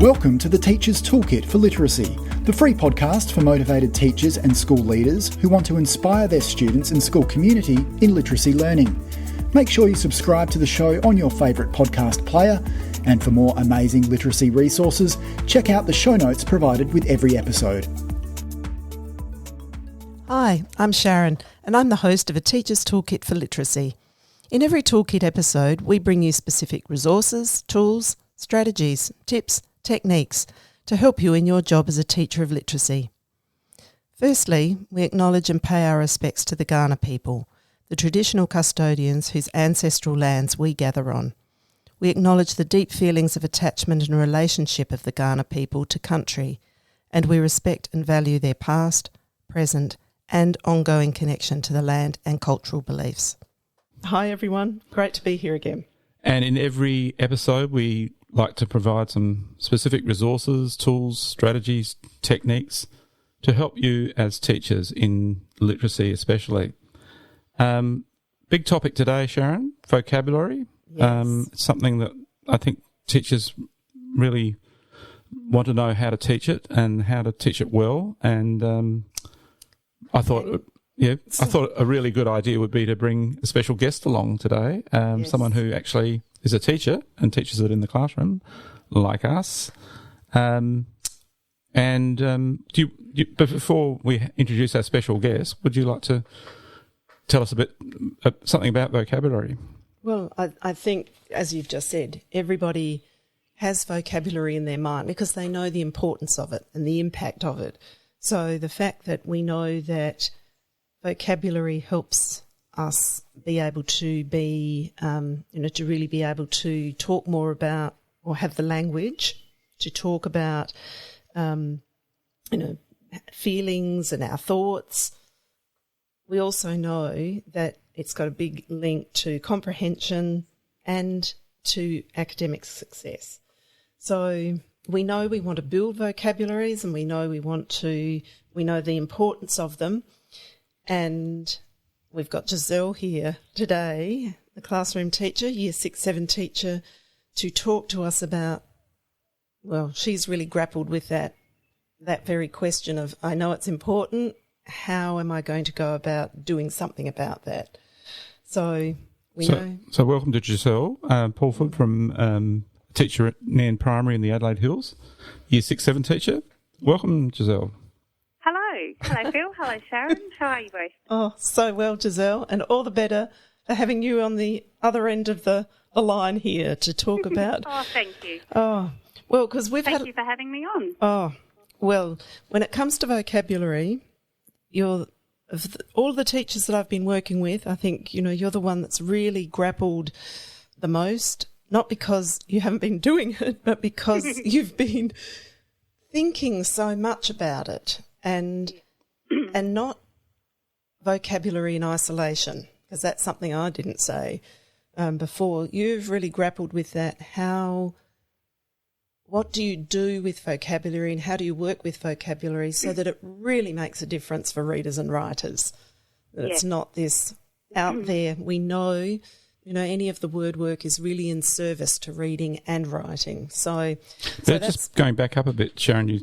Welcome to the Teacher's Toolkit for Literacy, the free podcast for motivated teachers and school leaders who want to inspire their students and school community in literacy learning. Make sure you subscribe to the show on your favourite podcast player, and for more amazing literacy resources, check out the show notes provided with every episode. Hi, I'm Sharon, and I'm the host of A Teacher's Toolkit for Literacy. In every Toolkit episode, we bring you specific resources, tools, strategies, tips, techniques to help you in your job as a teacher of literacy. Firstly, we acknowledge and pay our respects to the Kaurna people, the traditional custodians whose ancestral lands we gather on. We acknowledge the deep feelings of attachment and relationship of the Kaurna people to country, and we respect and value their past, present, and ongoing connection to the land and cultural beliefs. Hi everyone, great to be here again. And in every episode we like to provide some specific resources, tools, strategies, techniques to help you as teachers in literacy especially. Big topic today, Sharon, vocabulary. Yes. It's something that I think teachers really want to know how to teach it and how to teach it well, and I thought a really good idea would be to bring a special guest along today, someone who actually is a teacher and teaches it in the classroom, like us. But before we introduce our special guest, would you like to tell us a bit something about vocabulary? Well, I think, as you've just said, everybody has vocabulary in their mind because they know the importance of it and the impact of it. So the fact that we know that vocabulary helps us be able to be, to really be able to talk more about or have the language to talk about, feelings and our thoughts. We also know that it's got a big link to comprehension and to academic success. So we know we want to build vocabularies, and we know we know the importance of them. And we've got Giselle here today, the classroom teacher, Year 6-7 teacher, to talk to us about, well, she's really grappled with that very question of, I know it's important, how am I going to go about doing something about that? So welcome to Giselle Paulford from teacher at Nan Primary in the Adelaide Hills, Year 6-7 teacher. Welcome, Giselle. Hello, Phil. Hello, Sharon. How are you both? Oh, so well, Giselle, and all the better for having you on the other end of the line here to talk about. Oh, thank you. Oh, well, because Thank you for having me on. Oh, well, when it comes to vocabulary, of all the teachers that I've been working with, I think, you're the one that's really grappled the most, not because you haven't been doing it, but because you've been thinking so much about it. And not vocabulary in isolation, because that's something I didn't say before. You've really grappled with that. What do you do with vocabulary, and how do you work with vocabulary so that it really makes a difference for readers and writers? That It's not this out there. We know, any of the word work is really in service to reading and writing. So that's just going back up a bit, Sharon,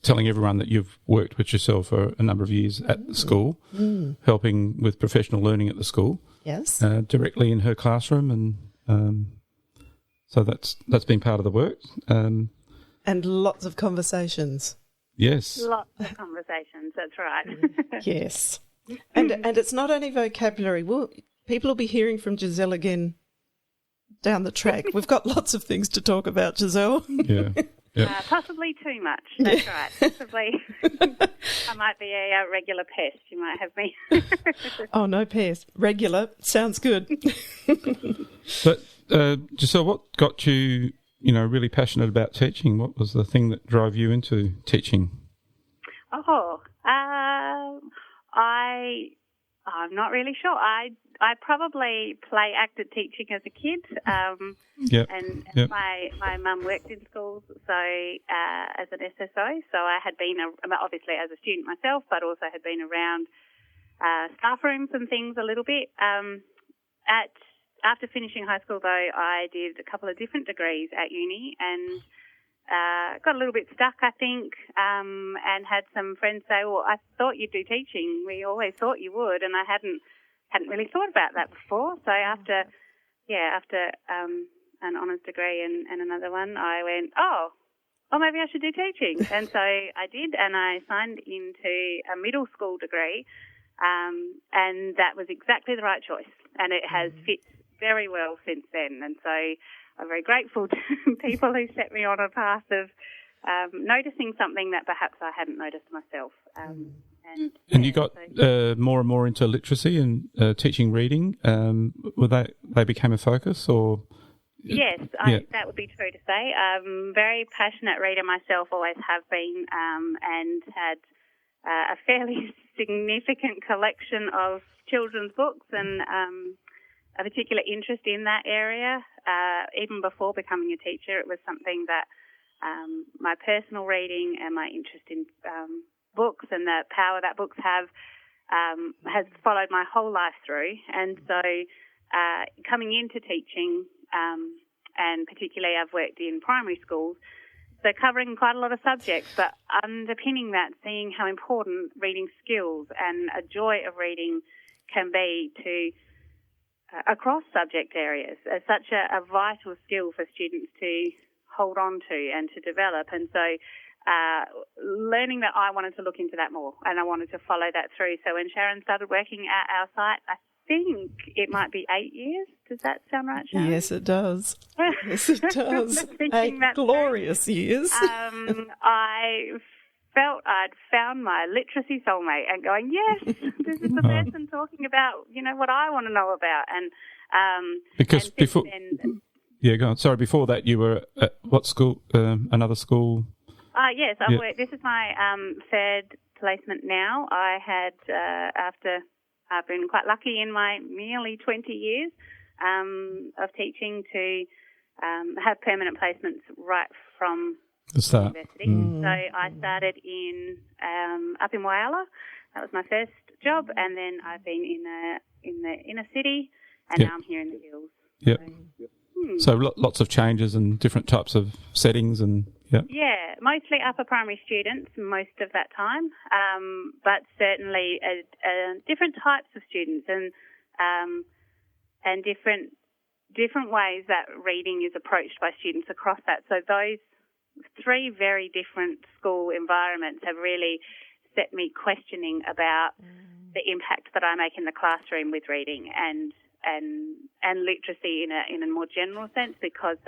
telling everyone that you've worked with yourself for a number of years at the school, helping with professional learning at the school. Yes. Directly in her classroom, and so that's been part of the work. And lots of conversations. Yes. Lots of conversations, that's right. Yes. And it's not only vocabulary. People will be hearing from Giselle again down the track. We've got lots of things to talk about, Giselle. Yeah. Possibly too much, that's right. Possibly. I might be a regular pest, you might have me. Oh, no pest. Regular. Sounds good. But, Giselle, what got you, really passionate about teaching? What was the thing that drove you into teaching? I'm not really sure. I probably acted teaching as a kid, and my mum worked in schools, so as an SSO. So I had been obviously as a student myself, but also had been around staff rooms and things a little bit. After finishing high school, though, I did a couple of different degrees at uni, and got a little bit stuck, I think, and had some friends say, well, I thought you'd do teaching. We always thought you would, and I hadn't really thought about that before. So after an honours degree and another one, I went, oh, maybe I should do teaching. And so I did, and I signed into a middle school degree, and that was exactly the right choice. And it has fit very well since then. And so I'm very grateful to people who set me on a path of noticing something that perhaps I hadn't noticed myself. And you got more and more into literacy and teaching reading. They became a focus, or? Yes, that would be true to say. Very passionate reader myself, always have been, and had a fairly significant collection of children's books and a particular interest in that area. Even before becoming a teacher, it was something that my personal reading and my interest in books and the power that books have has followed my whole life through. And so coming into teaching, and particularly I've worked in primary schools, so covering quite a lot of subjects, but underpinning that, seeing how important reading skills and a joy of reading can be to across subject areas, as such a vital skill for students to hold on to and to develop. And so learning that, I wanted to look into that more, and I wanted to follow that through. So when Sharon started working at our site, I think it might be 8 years. Does that sound right, Sharon? Yes, it does. Yes, it does. 8 glorious years. I felt I'd found my literacy soulmate and going, yes, this is the person talking about, what I want to know about. And because and before, then, go on. Sorry, before that you were at what school? Another school? Yes, I've worked. This is my third placement now. I had I've been quite lucky in my nearly 20 years of teaching to have permanent placements right from the start. University. So I started up in Whyalla. That was my first job, and then I've been in the inner city, and now I'm here in the hills. Yep. So lots of changes and different types of settings and Yeah, mostly upper primary students most of that time, but certainly different types of students and different ways that reading is approached by students across that. So those 3 very different school environments have really set me questioning about the impact that I make in the classroom with reading and literacy in a more general sense, because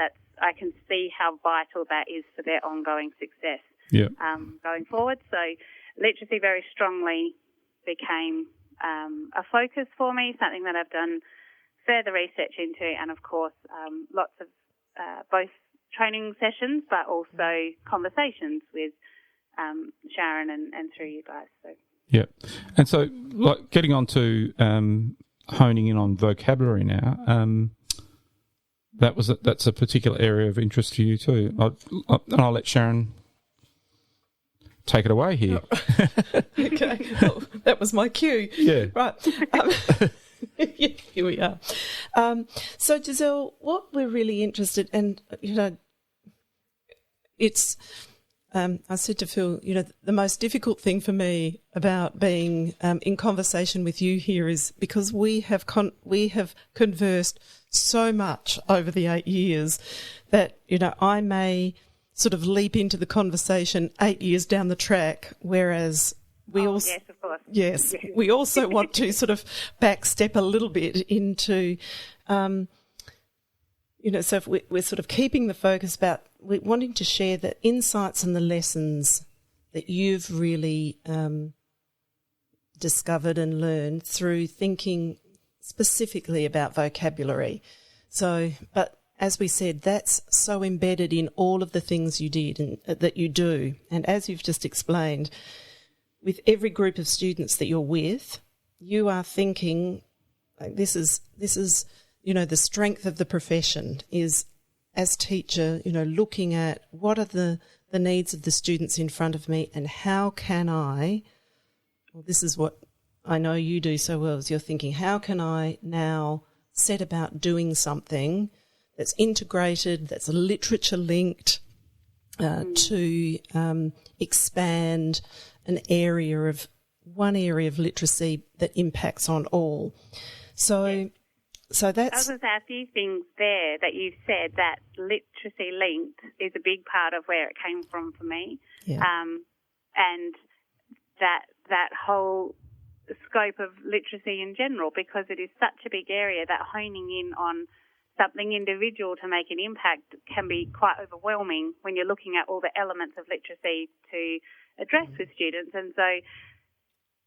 I can see how vital that is for their ongoing success going forward. So literacy very strongly became a focus for me, something that I've done further research into, and of course lots of both training sessions but also conversations with Sharon and through you guys. So. Yeah, and so like getting on to honing in on vocabulary now, that's a particular area of interest for you too. I'll let Sharon take it away here. Okay, well, that was my cue. Yeah. Right. Here we are. So, Giselle, what we're really interested in, it's, I said to Phil, the most difficult thing for me about being in conversation with you here is because we have conversed so much over the 8 years that, I may sort of leap into the conversation 8 years down the track, whereas we also, yes, of course. Yes, we also want to sort of backstep a little bit into, so if we're sort of keeping the focus about we're wanting to share the insights and the lessons that you've really discovered and learned through thinking specifically about vocabulary. So, but as we said, that's so embedded in all of the things you did and that you do. And as you've just explained, with every group of students that you're with, you are thinking, this is the strength of the profession is, as teacher, looking at what are the needs of the students in front of me and how can I, this is what I know you do so well, is you're thinking, how can I now set about doing something that's integrated, that's literature linked, to expand one area of literacy that impacts on all. So that's... I was going to say a few things there that you've said, that literacy linked is a big part of where it came from for me. Yeah. And that whole scope of literacy in general, because it is such a big area that honing in on something individual to make an impact can be quite overwhelming when you're looking at all the elements of literacy to address with students. And so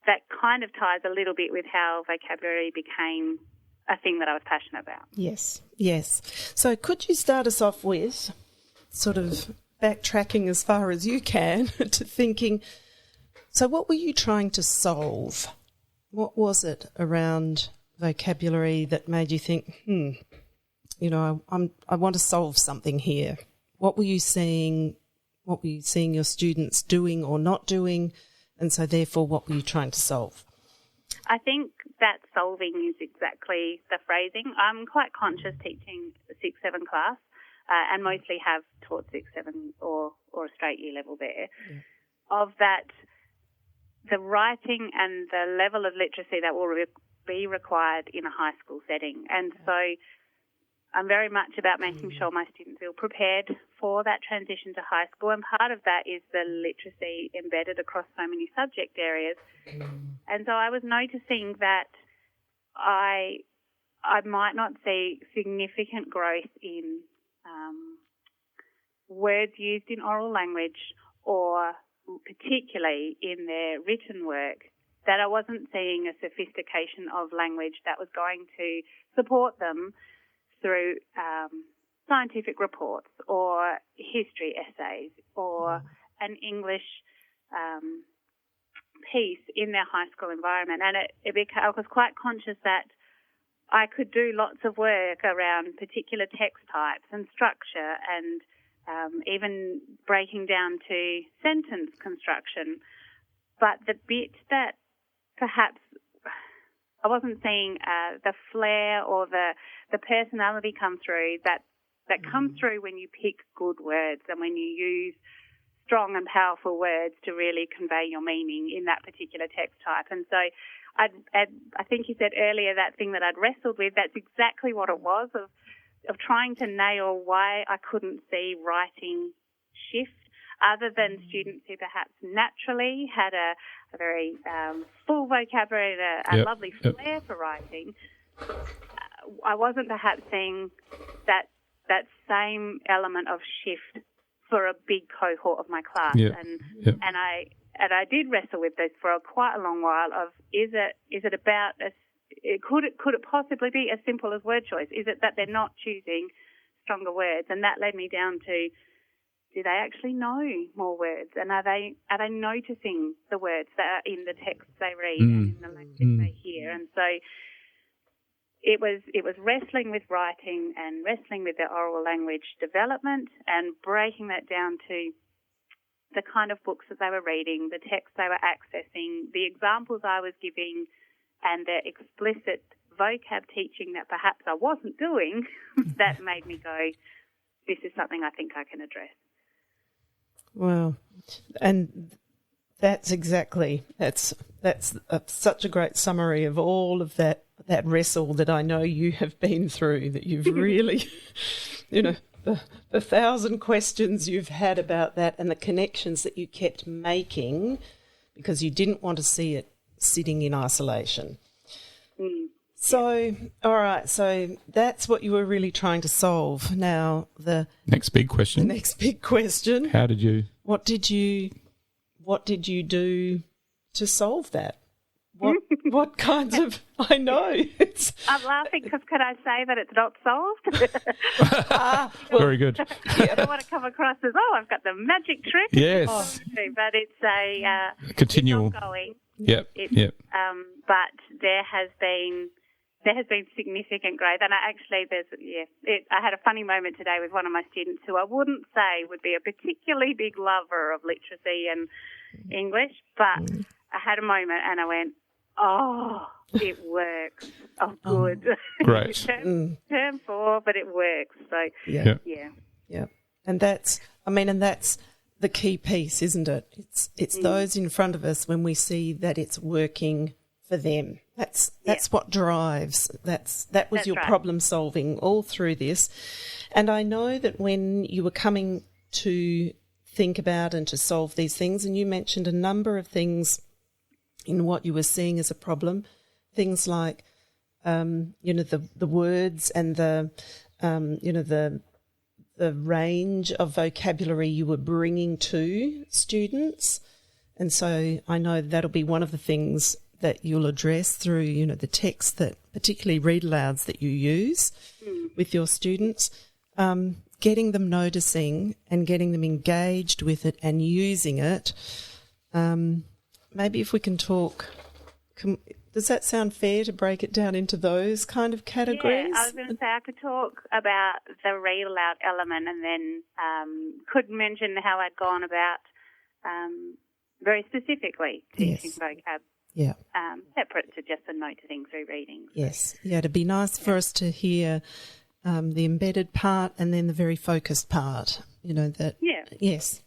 that kind of ties a little bit with how vocabulary became a thing that I was passionate about. Yes. So could you start us off with sort of backtracking as far as you can to thinking, so what were you trying to solve? What was it around vocabulary that made you think, I want to solve something here? What were you seeing? What were you seeing your students doing or not doing? And so therefore, what were you trying to solve? I think that solving is exactly the phrasing. I'm quite conscious teaching 6-7 class and mostly have taught 6-7 or a straight year level there. Yeah. Of that, the writing and the level of literacy that will be required in a high school setting. And so I'm very much about making sure my students feel prepared for that transition to high school, and part of that is the literacy embedded across so many subject areas. And so I was noticing that I might not see significant growth in words used in oral language, or particularly in their written work, that I wasn't seeing a sophistication of language that was going to support them through scientific reports or history essays or an English piece in their high school environment. And I was quite conscious that I could do lots of work around particular text types and structure, and even breaking down to sentence construction. But the bit that perhaps I wasn't seeing the flair or the personality come through that comes through when you pick good words and when you use strong and powerful words to really convey your meaning in that particular text type. And so I think you said earlier that thing that I'd wrestled with, that's exactly what it was, of trying to nail why I couldn't see writing shift, other than students who perhaps naturally had a very full vocabulary and a lovely flair for writing. I wasn't perhaps seeing that same element of shift for a big cohort of my class. And I did wrestle with this for quite a long while of, is it about could it possibly be as simple as word choice? Is it that they're not choosing stronger words? And that led me down to, do they actually know more words? And are they noticing the words that are in the texts they read and in the language they hear? And so it was wrestling with writing and wrestling with their oral language development and breaking that down to the kind of books that they were reading, the texts they were accessing, the examples I was giving, and the explicit vocab teaching that perhaps I wasn't doing, that made me go, this is something I think I can address. Wow. And that's such a great summary of all of that wrestle that I know you have been through, that you've really, the 1,000 questions you've had about that and the connections that you kept making because you didn't want to see it sitting in isolation. So, all right, so that's what you were really trying to solve. Now, the next big question. What did you do to solve that? What kinds of? I know. I'm laughing because can I say that it's not solved? Very good. I don't want to come across as, I've got the magic trick. Yes. But it's a continual. It's ongoing. Yep. But there has been significant growth, and I had a funny moment today with one of my students who I wouldn't say would be a particularly big lover of literacy and English, but I had a moment and I went, it works. Oh, good. Great. term 4, but it works. So, yeah. And that's the key piece, isn't it? It's those in front of us when we see that it's working for them. That's what drives. That was your problem solving all through this. And I know that when you were coming to think about and to solve these things, and you mentioned a number of things in what you were seeing as a problem, things like the words and the range of vocabulary you were bringing to students. And so I know that'll be one of the things that you'll address through, the text that, particularly read alouds that you use with your students, getting them noticing and getting them engaged with it and using it. Maybe if we can talk, does that sound fair to break it down into those kind of categories? Yeah, I was going to say I could talk about the read aloud element and then could mention how I'd gone about very specifically teaching vocab. Yeah. Separate to just a noticing through reading. Yes. Yeah, it'd be nice for us to hear the embedded part and then the very focused part, that. Yeah. Yes.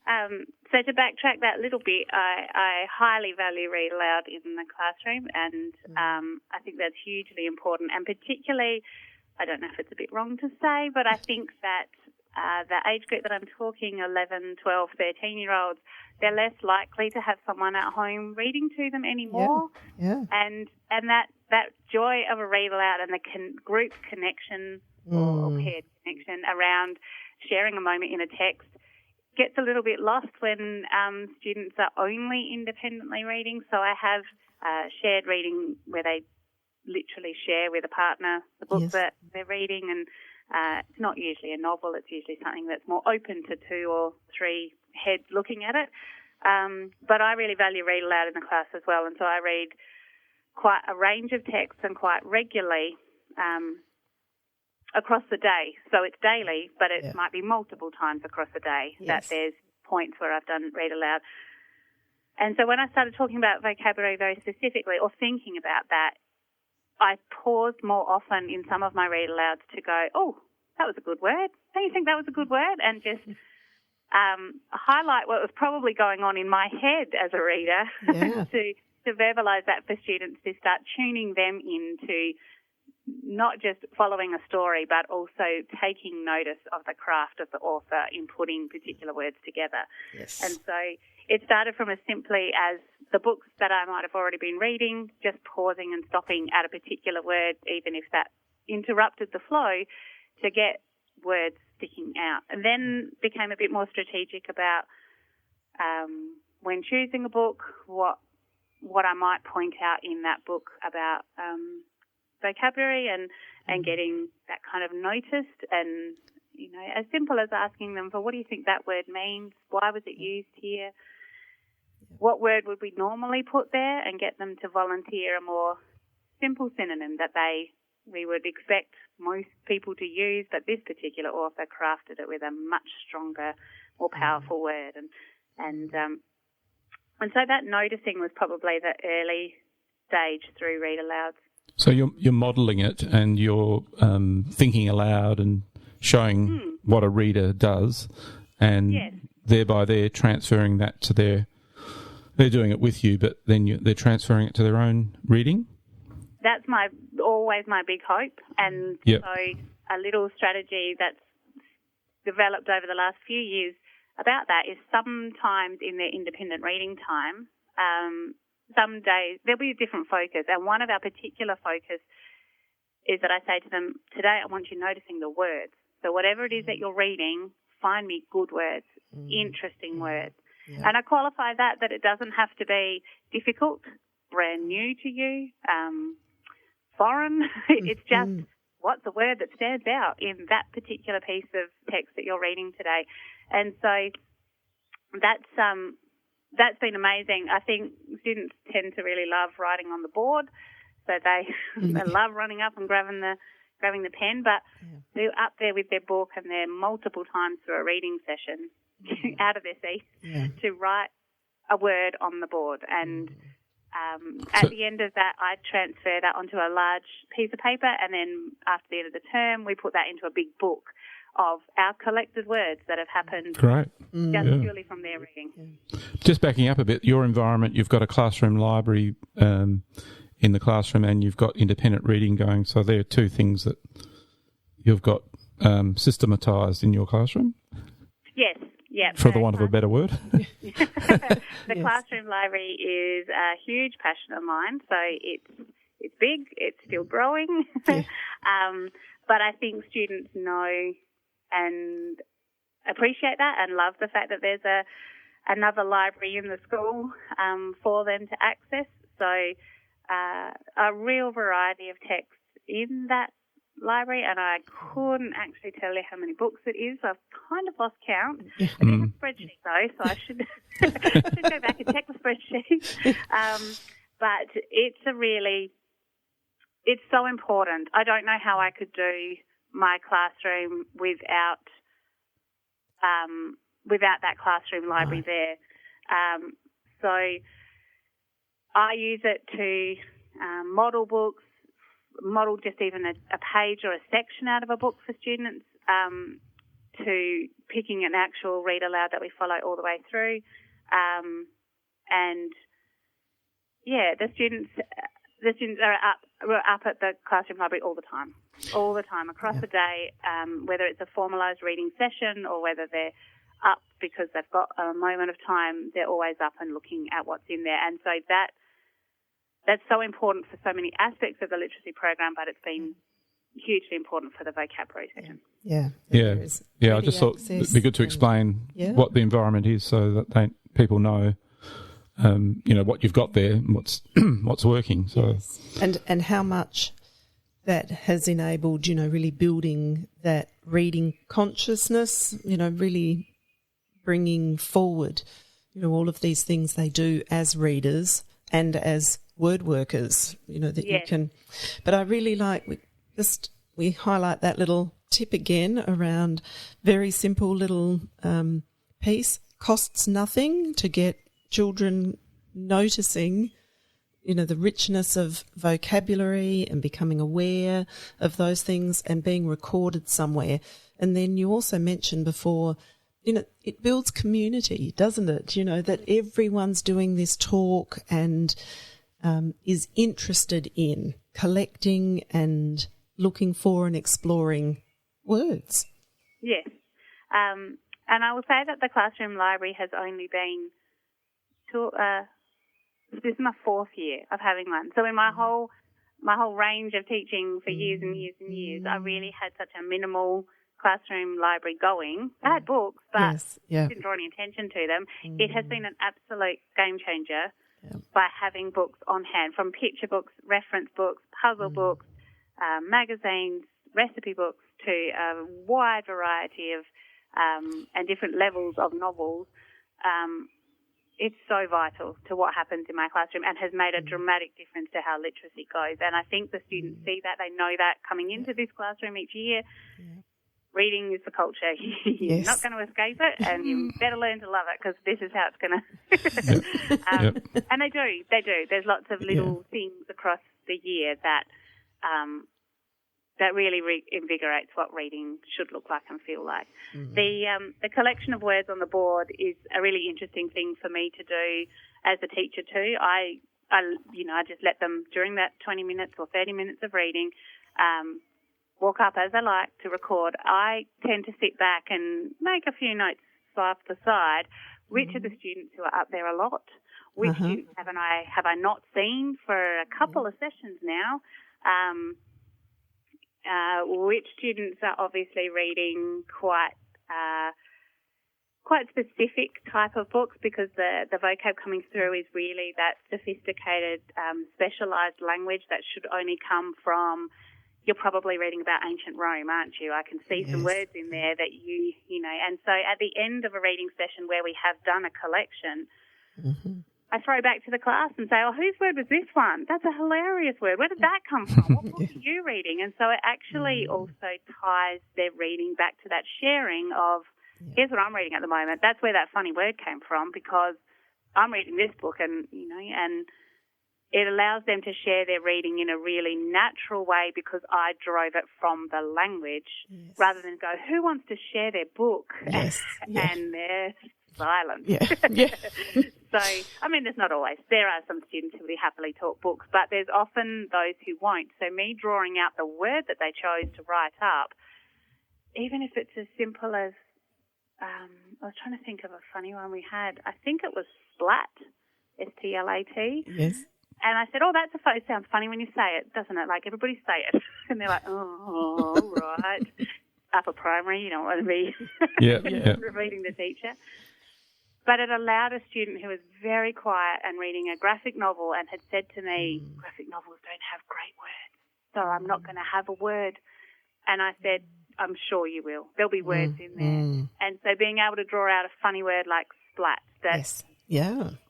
So to backtrack that little bit, I highly value read aloud in the classroom, and I think that's hugely important. And particularly, I don't know if it's a bit wrong to say, but I think that the age group that I'm talking, 11, 12, 13-year-olds, they're less likely to have someone at home reading to them anymore. Yeah. And that joy of a read aloud and the group connection or paired connection around sharing a moment in a text gets a little bit lost when students are only independently reading. So I have shared reading where they literally share with a partner the book that they're reading, and it's not usually a novel, it's usually something that's more open to 2 or 3 heads looking at it. But I really value read aloud in the class as well, and so I read quite a range of texts and quite regularly across the day. So it's daily, but it might be multiple times across the day that there's points where I've done read aloud. And so when I started talking about vocabulary very specifically or thinking about that, I paused more often in some of my read alouds to go, oh, that was a good word. Don't you think that was a good word? And just highlight what was probably going on in my head as a reader to verbalise that for students, to start tuning them into not just following a story, but also taking notice of the craft of the author in putting particular words together. Yes. And so it started from as simply as the books that I might have already been reading, just pausing and stopping at a particular word, even if that interrupted the flow, to get words sticking out. And then became a bit more strategic about when choosing a book, what I might point out in that book about vocabulary and getting that kind of noticed, and as simple as asking them for, what do you think that word means? Why was it used here? What word would we normally put there? And get them to volunteer a more simple synonym that we would expect most people to use, but this particular author crafted it with a much stronger, more powerful word. And so that noticing was probably the early stage through read alouds. So you're modelling it, and you're thinking aloud and showing what a reader does, and thereby they're transferring that to they're doing it with you, but then they're transferring it to their own reading? That's always my big hope, and so a little strategy that's developed over the last few years about that is sometimes in their independent reading time, some days there'll be a different focus, and one of our particular focus is that I say to them, today I want you noticing the words. So whatever it is that you're reading, find me good words, interesting words. Yeah. And I qualify that it doesn't have to be difficult, brand new to you, foreign. It's just what's a word that stands out in that particular piece of text that you're reading today. And so that's been amazing. I think students tend to really love writing on the board, so they love running up and grabbing the pen, but they're up there with their book and they're multiple times through a reading session out of their seat to write a word on the board. And at the end of that, I transfer that onto a large piece of paper, and then after the end of the term, we put that into a big book of our collected words that have happened Great. just purely from their reading. Yeah. Just backing up a bit, your environment, you've got a classroom library in the classroom and you've got independent reading going. So there are two things that you've got systematised in your classroom? Yes. Yeah, for the want of a better word. The classroom library is a huge passion of mine. So it's big, it's still growing. Yeah. But I think students know and appreciate that and love the fact that there's another library in the school for them to access. So a real variety of texts in that library, and I couldn't actually tell you how many books it is. I've kind of lost count. It's in a spreadsheet though, so I should go back and check the spreadsheet. But it's so important. I don't know how I could do my classroom without that classroom library there. So I use it to model books, model just even a page or a section out of a book for students, to picking an actual read aloud that we follow all the way through. And yeah, the students are up at the classroom library all the time across the day, whether it's a formalised reading session or whether they're up because they've got a moment of time, they're always up and looking at what's in there. And so that's so important for so many aspects of the literacy program, but it's been hugely important for the vocabulary section. Yeah. I just thought it'd be good to explain what the environment is so that people know, what you've got there and what's working. So and how much that has enabled, really building that reading consciousness, really bringing forward, all of these things they do as readers and as word workers, that you can. But I really like we highlight that little tip again around very simple little piece, costs nothing to get children noticing, the richness of vocabulary and becoming aware of those things and being recorded somewhere. And then you also mentioned before, it builds community, doesn't it? That everyone's doing this talk and is interested in collecting and looking for and exploring words. Yes. And I will say that the classroom library has only been this is my 4th year of having one. So in my whole range of teaching for years and years and years, I really had such a minimal classroom library going. I had books, but didn't draw any attention to them. It has been an absolute game changer by having books on hand, from picture books, reference books, puzzle books, magazines, recipe books, to a wide variety of and different levels of novels. It's so vital to what happens in my classroom and has made a dramatic difference to how literacy goes. And I think the students see that, they know that coming into this classroom each year. Reading is the culture. You're not going to escape it, and you better learn to love it, because this is how it's going to. And they do. There's lots of little things across the year that really invigorates what reading should look like and feel like. The collection of words on the board is a really interesting thing for me to do as a teacher too. I just let them, during that 20 minutes or 30 minutes of reading, walk up as I like to record. I tend to sit back and make a few notes off the side. Which of the students who are up there a lot? Which students have I not seen for a couple of sessions now? Which students are obviously reading quite specific type of books, because the vocab coming through is really that sophisticated, specialised language that should only come from. You're probably reading about ancient Rome, aren't you? I can see some words in there that you know. And so at the end of a reading session where we have done a collection, I throw back to the class and say, whose word was this one? That's a hilarious word. Where did that come from? What book are you reading? And so it actually also ties their reading back to that sharing of, here's what I'm reading at the moment. That's where that funny word came from, because I'm reading this book, and, and it allows them to share their reading in a really natural way because I drove it from the language rather than go, who wants to share their book? Yes. And they're silent. Yeah. Yeah. So, I mean, there's not always. There are some students who really happily talk books, but there's often those who won't. So me drawing out the word that they chose to write up, even if it's as simple as, I was trying to think of a funny one we had. I think it was splat, S-T-L-A-T. Yes. And I said, it sounds funny when you say it, doesn't it? Like, everybody say it. And they're like, oh, right. Upper primary, you don't want to be repeating the teacher. But it allowed a student who was very quiet and reading a graphic novel and had said to me, graphic novels don't have great words, so I'm not going to have a word. And I said, I'm sure you will. There'll be words in there. And so being able to draw out a funny word like splat,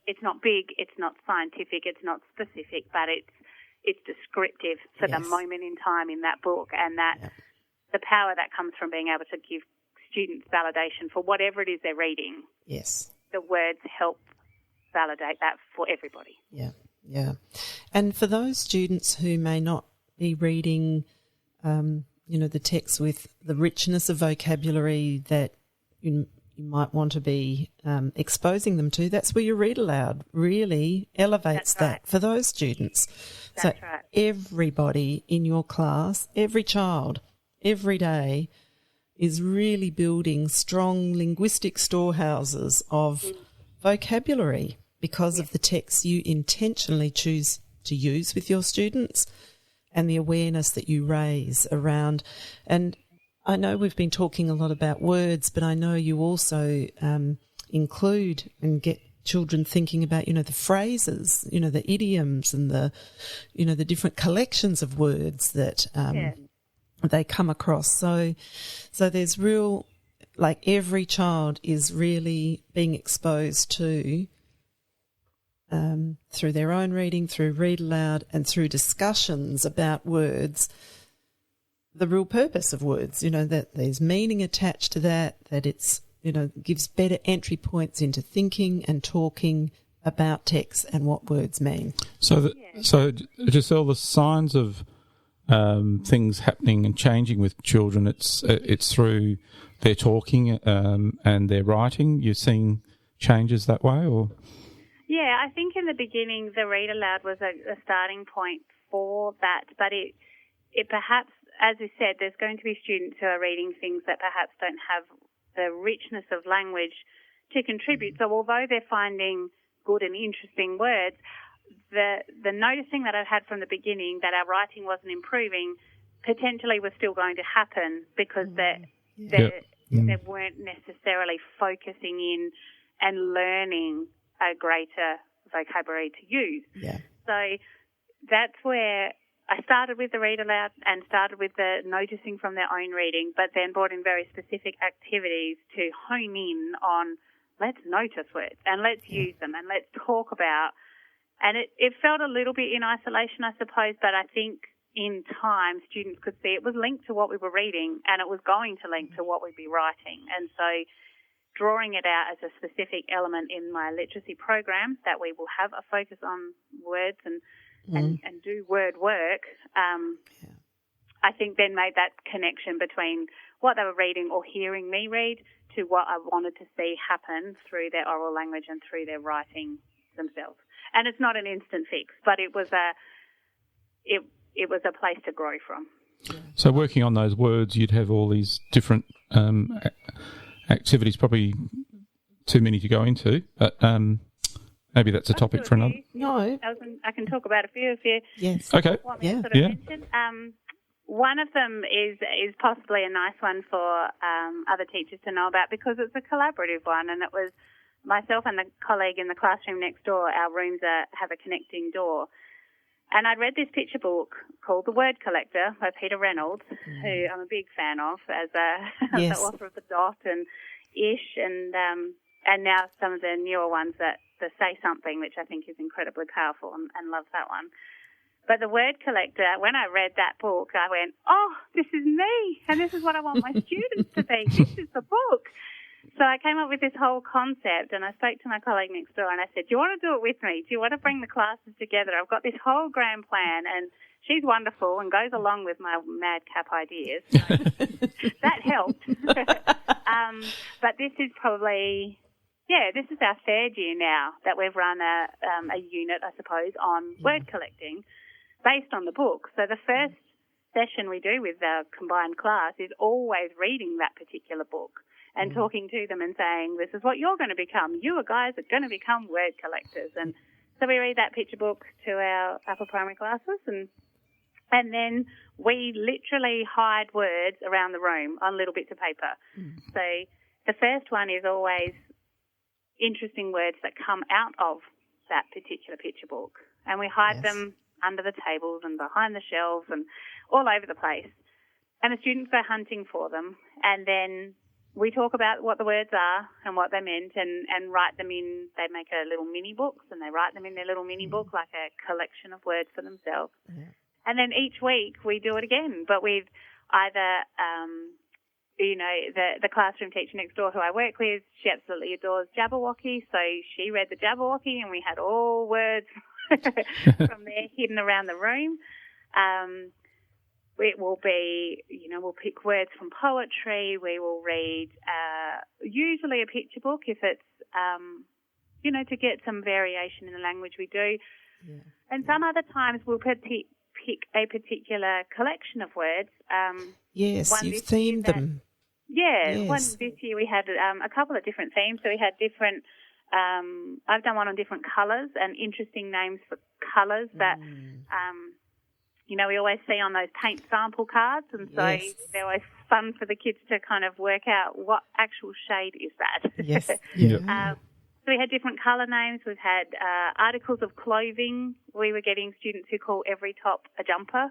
it's not big, it's not scientific, it's not specific, but it's descriptive for the moment in time in that book, and that the power that comes from being able to give students validation for whatever it is they're reading. Yes. The words help validate that for everybody. Yeah, yeah. And for those students who may not be reading, the text with the richness of vocabulary that you might want to be exposing them to, that's where your read aloud really elevates that for those students. That's so right. Everybody in your class, every child, every day is really building strong linguistic storehouses of vocabulary because of the text you intentionally choose to use with your students and the awareness that you raise around. And I know we've been talking a lot about words, but I know you also include and get children thinking about, the phrases, the idioms and the different collections of words that they come across. So there's real, like every child is really being exposed to, through their own reading, through read aloud and through discussions about words, the real purpose of words, that there's meaning attached to that it's, gives better entry points into thinking and talking about text and what words mean. So Giselle, the signs of things happening and changing with children, it's through their talking and their writing. You're seeing changes that way, or? Yeah, I think in the beginning the read aloud was a starting point for that, but it perhaps, as we said, there's going to be students who are reading things that perhaps don't have the richness of language to contribute. So although they're finding good and interesting words, the noticing that I've had from the beginning that our writing wasn't improving potentially was still going to happen because they weren't necessarily focusing in and learning a greater vocabulary to use. Yeah. So that's where I started with the read aloud and started with the noticing from their own reading, but then brought in very specific activities to hone in on let's notice words and let's use them and let's talk about. And it felt a little bit in isolation, I suppose, but I think in time students could see it was linked to what we were reading and it was going to link to what we'd be writing. And so drawing it out as a specific element in my literacy program that we will have a focus on words and do word work, I think then made that connection between what they were reading or hearing me read to what I wanted to see happen through their oral language and through their writing themselves. And it's not an instant fix, but it was a place to grow from. So working on those words, you'd have all these different activities, probably too many to go into, but maybe that's a topic for another. No. I can talk about a few if you Okay. want me to sort of mention. One of them is possibly a nice one for other teachers to know about because it's a collaborative one, and it was myself and the colleague in the classroom next door. Our rooms have a connecting door. And I'd read this picture book called The Word Collector by Peter Reynolds, who I'm a big fan of as the author of The Dot and Ish, and now some of the newer ones that the Say Something, which I think is incredibly powerful and love that one. But The Word Collector, when I read that book, I went, oh, this is me, and this is what I want my students to be. This is the book. So I came up with this whole concept, and I spoke to my colleague next door, and I said, do you want to do it with me? Do you want to bring the classes together? I've got this whole grand plan, and she's wonderful and goes along with my madcap ideas. So that helped. But this is probably, this is our third year now that we've run a unit, I suppose, on word collecting based on the book. So the first session we do with the combined class is always reading that particular book and talking to them and saying, this is what you're going to become. You guys are going to become word collectors. And so we read that picture book to our upper primary classes, and then we literally hide words around the room on little bits of paper. So the first one is always interesting words that come out of that particular picture book, and we hide them under the tables and behind the shelves and all over the place. And the students go hunting for them, and then we talk about what the words are and what they meant, and write them in. They make a little mini books, and they write them in their little mini book like a collection of words for themselves. And then each week we do it again, but with either, the classroom teacher next door who I work with, she absolutely adores Jabberwocky, so she read the Jabberwocky, and we had all words from there hidden around the room. It will be, we'll pick words from poetry. We will read usually a picture book if it's, to get some variation in the language we do. And some other times we'll pick a particular collection of words. Yes, you've themed them. One this year we had a couple of different themes. So we had different, I've done one on different colours and interesting names for colours that, we always see on those paint sample cards. And so they're always fun for the kids to kind of work out what actual shade is that. Yes. So we had different colour names. We've had articles of clothing. We were getting students who call every top a jumper.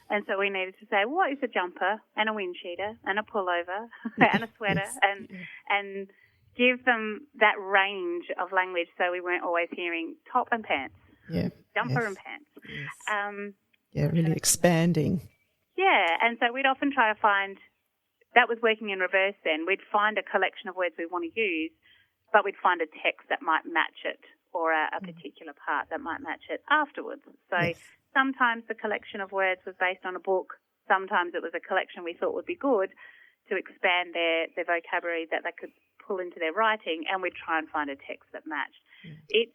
And so we needed to say, what is a jumper and a wind cheater and a pullover and a sweater and give them that range of language so we weren't always hearing top and pants, jumper and pants. Really expanding. And so we'd often try to find, that was working in reverse then, we'd find a collection of words we want to use, but we'd find a text that might match it or a particular part that might match it afterwards. So sometimes the collection of words was based on a book. Sometimes it was a collection we thought would be good to expand their vocabulary that they could pull into their writing, and we'd try and find a text that matched. It's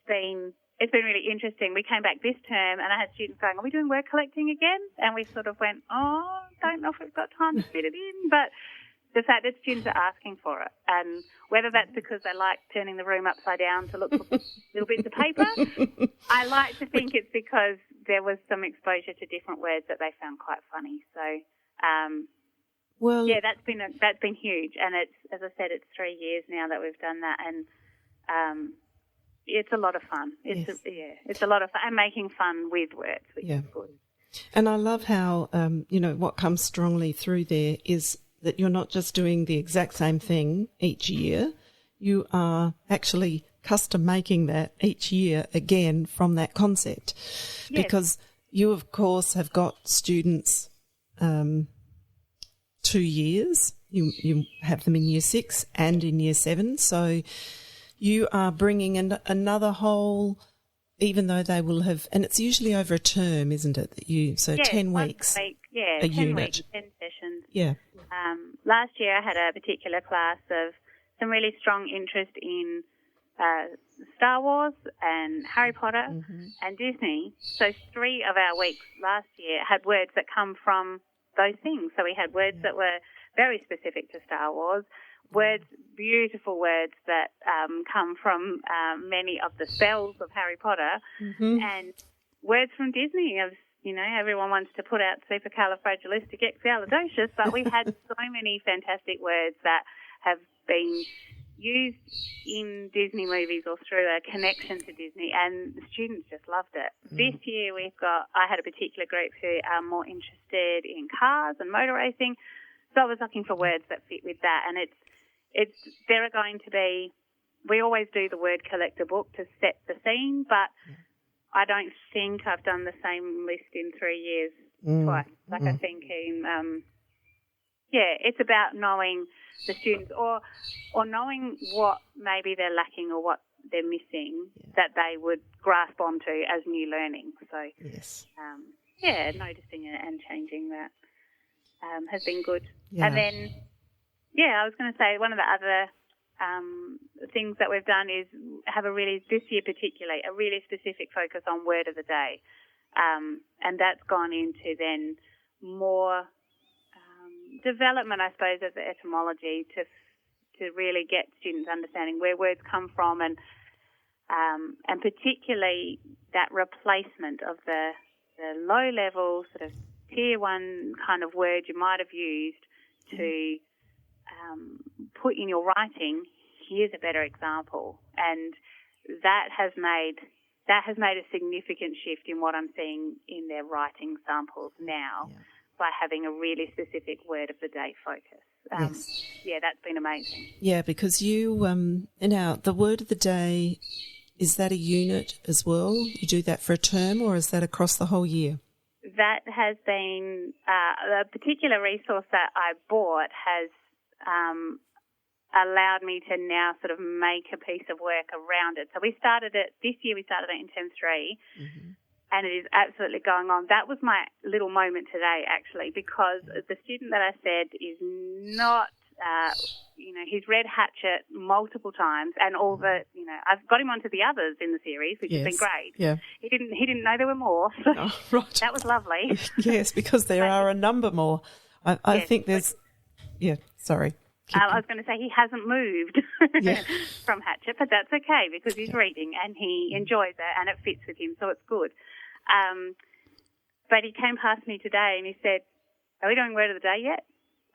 been really interesting. We came back this term and I had students going, are we doing word collecting again? And we sort of went, don't know if we've got time to fit it in, but the fact that students are asking for it, and whether that's because they like turning the room upside down to look for little bits of paper, I like to think it's because there was some exposure to different words that they found quite funny. So, that's been huge, and it's, as I said, it's 3 years now that we've done that, and it's a lot of fun. It's a lot of fun, and making fun with words, which is good. And I love how what comes strongly through there is that you're not just doing the exact same thing each year, you are actually custom making that each year again from that concept. Because you, of course, have got students 2 years. You have them in year 6 and in year 7. So you are bringing in another whole, even though they will have, and it's usually over a term, isn't it? 10 weeks. A 10 unit. Weeks, 10 sessions. Last year I had a particular class of some really strong interest in Star Wars and Harry Potter and Disney. So 3 of our weeks last year had words that come from those things. So we had words that were very specific to Star Wars, beautiful words that come from many of the spells of Harry Potter, and words from Disney of, everyone wants to put out supercalifragilisticexpialidocious, but we've had so many fantastic words that have been used in Disney movies or through a connection to Disney, and the students just loved it. This year I had a particular group who are more interested in cars and motor racing, so I was looking for words that fit with that, and there are going to be, we always do the word collector book to set the scene, but I don't think I've done the same list in 3 years twice. I think it's about knowing the students or knowing what maybe they're lacking or what they're missing that they would grasp onto as new learning. So, noticing it and changing that has been good. Yeah. And then, I was going to say one of the other things that we've done is have this year particularly, a really specific focus on word of the day. And that's gone into then more development, I suppose, of the etymology to really get students understanding where words come from and particularly that replacement of the low-level sort of tier one kind of word you might have used to put in your writing, here's a better example. And that has made a significant shift in what I'm seeing in their writing samples now by having a really specific word of the day focus. That's been amazing. Yeah, because you, the word of the day, is that a unit as well? You do that for a term or is that across the whole year? That has been, a particular resource that I bought has allowed me to now sort of make a piece of work around it. So this year we started it in Term 3, and it is absolutely going on. That was my little moment today, actually, because the student that I said is not, he's read Hatchet multiple times, and all the, I've got him onto the others in the series, which has been great. Yeah. He didn't know there were more. So right. That was lovely. Yes, because there are a number more. I think there's, sorry. I was going to say he hasn't moved from Hatchet, but that's okay because he's reading and he enjoys it and it fits with him, so it's good. But he came past me today and he said, "Are we doing word of the day yet?"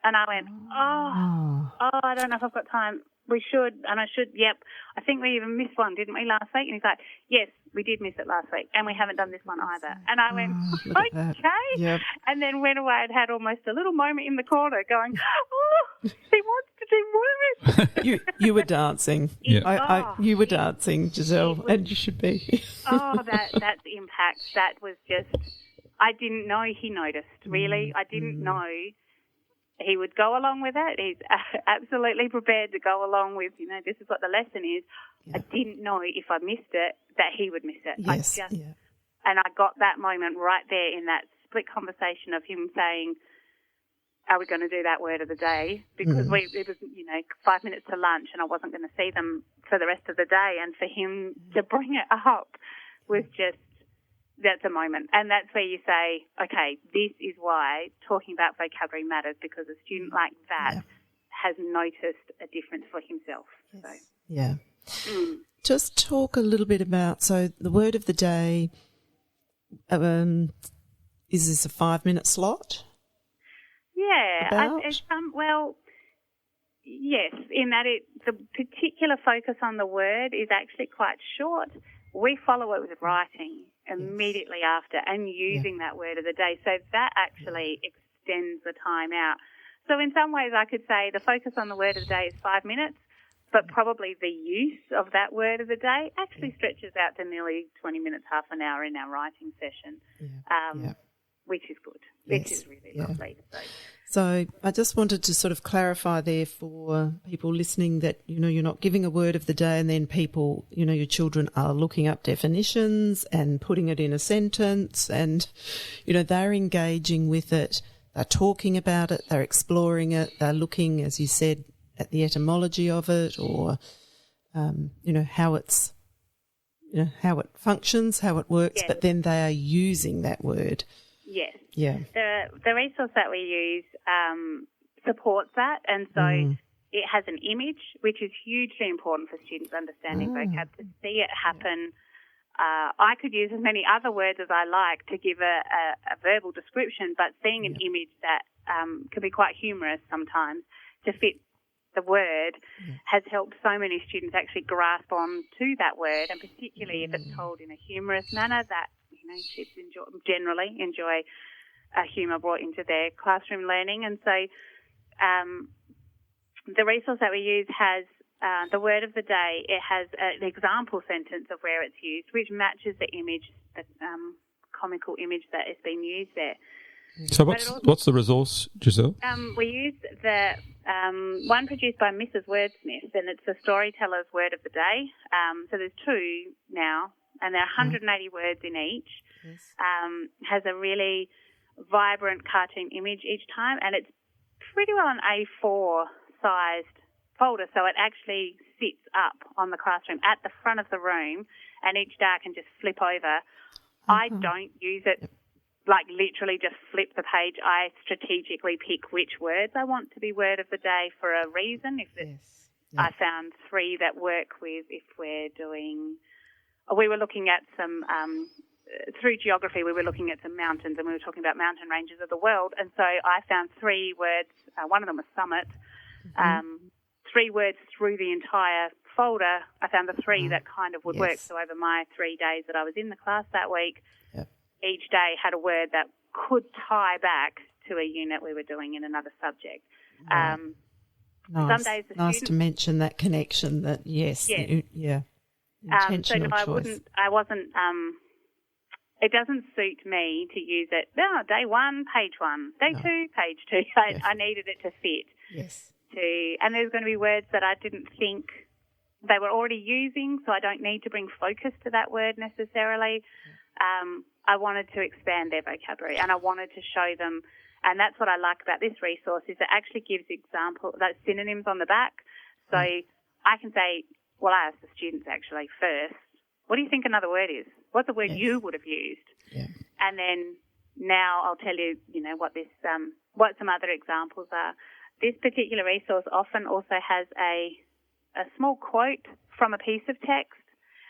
And I went, I don't know if I've got time. We should, and I should, I think we even missed one, didn't we, last week? And he's like, yes, we did miss it last week, and we haven't done this one either. And I went, okay. Yep. And then went away and had almost a little moment in the corner going, he wants to do more of it. You were dancing. You were dancing, Giselle, and you should be. That's impact. That was just, I didn't know he noticed, really. I didn't know he would go along with it. He's absolutely prepared to go along with, this is what the lesson is. Yeah. I didn't know if I missed it that he would miss it. Yes. And I got that moment right there in that split conversation of him saying, are we going to do that word of the day? Because it was, 5 minutes to lunch and I wasn't going to see them for the rest of the day. And for him to bring it up was just, that's a moment. And that's where you say, okay, this is why talking about vocabulary matters, because a student like that has noticed a difference for himself. Yes. So. Yeah. Just talk a little bit about, so the word of the day, is this a 5-minute slot? Yeah. Yes, in that the particular focus on the word is actually quite short. We follow it with writing immediately after and using that word of the day. So that actually extends the time out. So in some ways I could say the focus on the word of the day is 5 minutes, but probably the use of that word of the day actually stretches out to nearly 20 minutes, half an hour in our writing session, which is good, which is really lovely. So I just wanted to sort of clarify there for people listening that, you're not giving a word of the day and then people, your children are looking up definitions and putting it in a sentence and, they're engaging with it, they're talking about it, they're exploring it, they're looking, as you said, at the etymology of it or, how it's, how it functions, how it works, but then they are using that word. Yes. Yeah. The resource that we use supports that, and so it has an image, which is hugely important for students understanding vocab, to see it happen. I could use as many other words as I like to give a verbal description, but seeing an image that can be quite humorous sometimes to fit the word has helped so many students actually grasp on to that word, and particularly if it's told in a humorous manner, that kids generally enjoy humour brought into their classroom learning. And so the resource that we use has the word of the day. It has an example sentence of where it's used, which matches the image, the comical image that is being used there. So what's the resource, Giselle? We use the one produced by Mrs. Wordsmith, and it's the Storyteller's Word of the Day. So there's 2 now, and there are 180 words in each. Yes. Has a really vibrant cartoon image each time, and it's pretty well an A4 sized folder, so it actually sits up on the classroom at the front of the room, and each day I can just flip over. I don't use it like literally just flip the page. I strategically pick which words I want to be word of the day for a reason. I found 3 that work with if we're doing... We were looking at some... through geography, we were looking at some mountains, and we were talking about mountain ranges of the world. And so I found 3 words. One of them was summit. 3 words through the entire folder. I found the 3 that kind of would work. So over my 3 days that I was in the class that week, each day had a word that could tie back to a unit we were doing in another subject. Nice. Some days the nice students, to mention that connection. That intentional so no, choice. I wasn't. It doesn't suit me to use it. No, day 1, page 1. Day 2, page 2. I needed it to fit. Yes. And there's going to be words that I didn't think they were already using, so I don't need to bring focus to that word necessarily. I wanted to expand their vocabulary, and I wanted to show them, and that's what I like about this resource, is it actually gives those synonyms on the back. So I can say, well, I asked the students actually first, what do you think another word is? What's a word you would have used? Yeah. And then now I'll tell you, what some other examples are. This particular resource often also has a small quote from a piece of text.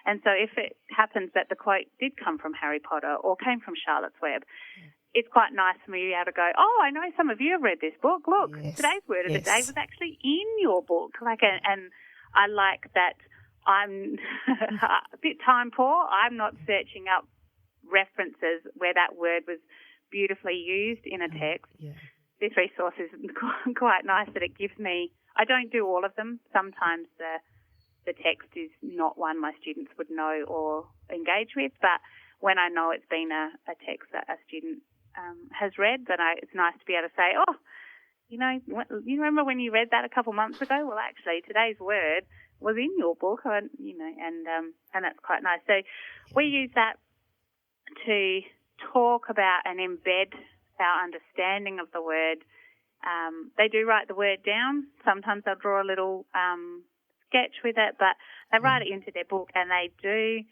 And so if it happens that the quote did come from Harry Potter or came from Charlotte's Web, it's quite nice for me to be able to go, I know some of you have read this book. Look, today's word of the day was actually in your book. And I like that I'm a bit time poor. I'm not searching up references where that word was beautifully used in a text. This resource is quite nice that it gives me. I don't do all of them. Sometimes the text is not one my students would know or engage with, but when I know it's been a text that a student has read, then it's nice to be able to say, you remember when you read that a couple months ago? Well, actually, today's word was in your book, and that's quite nice. So we use that to talk about and embed our understanding of the word. They do write the word down. Sometimes they'll draw a little sketch with it, but they write it into their book, and they do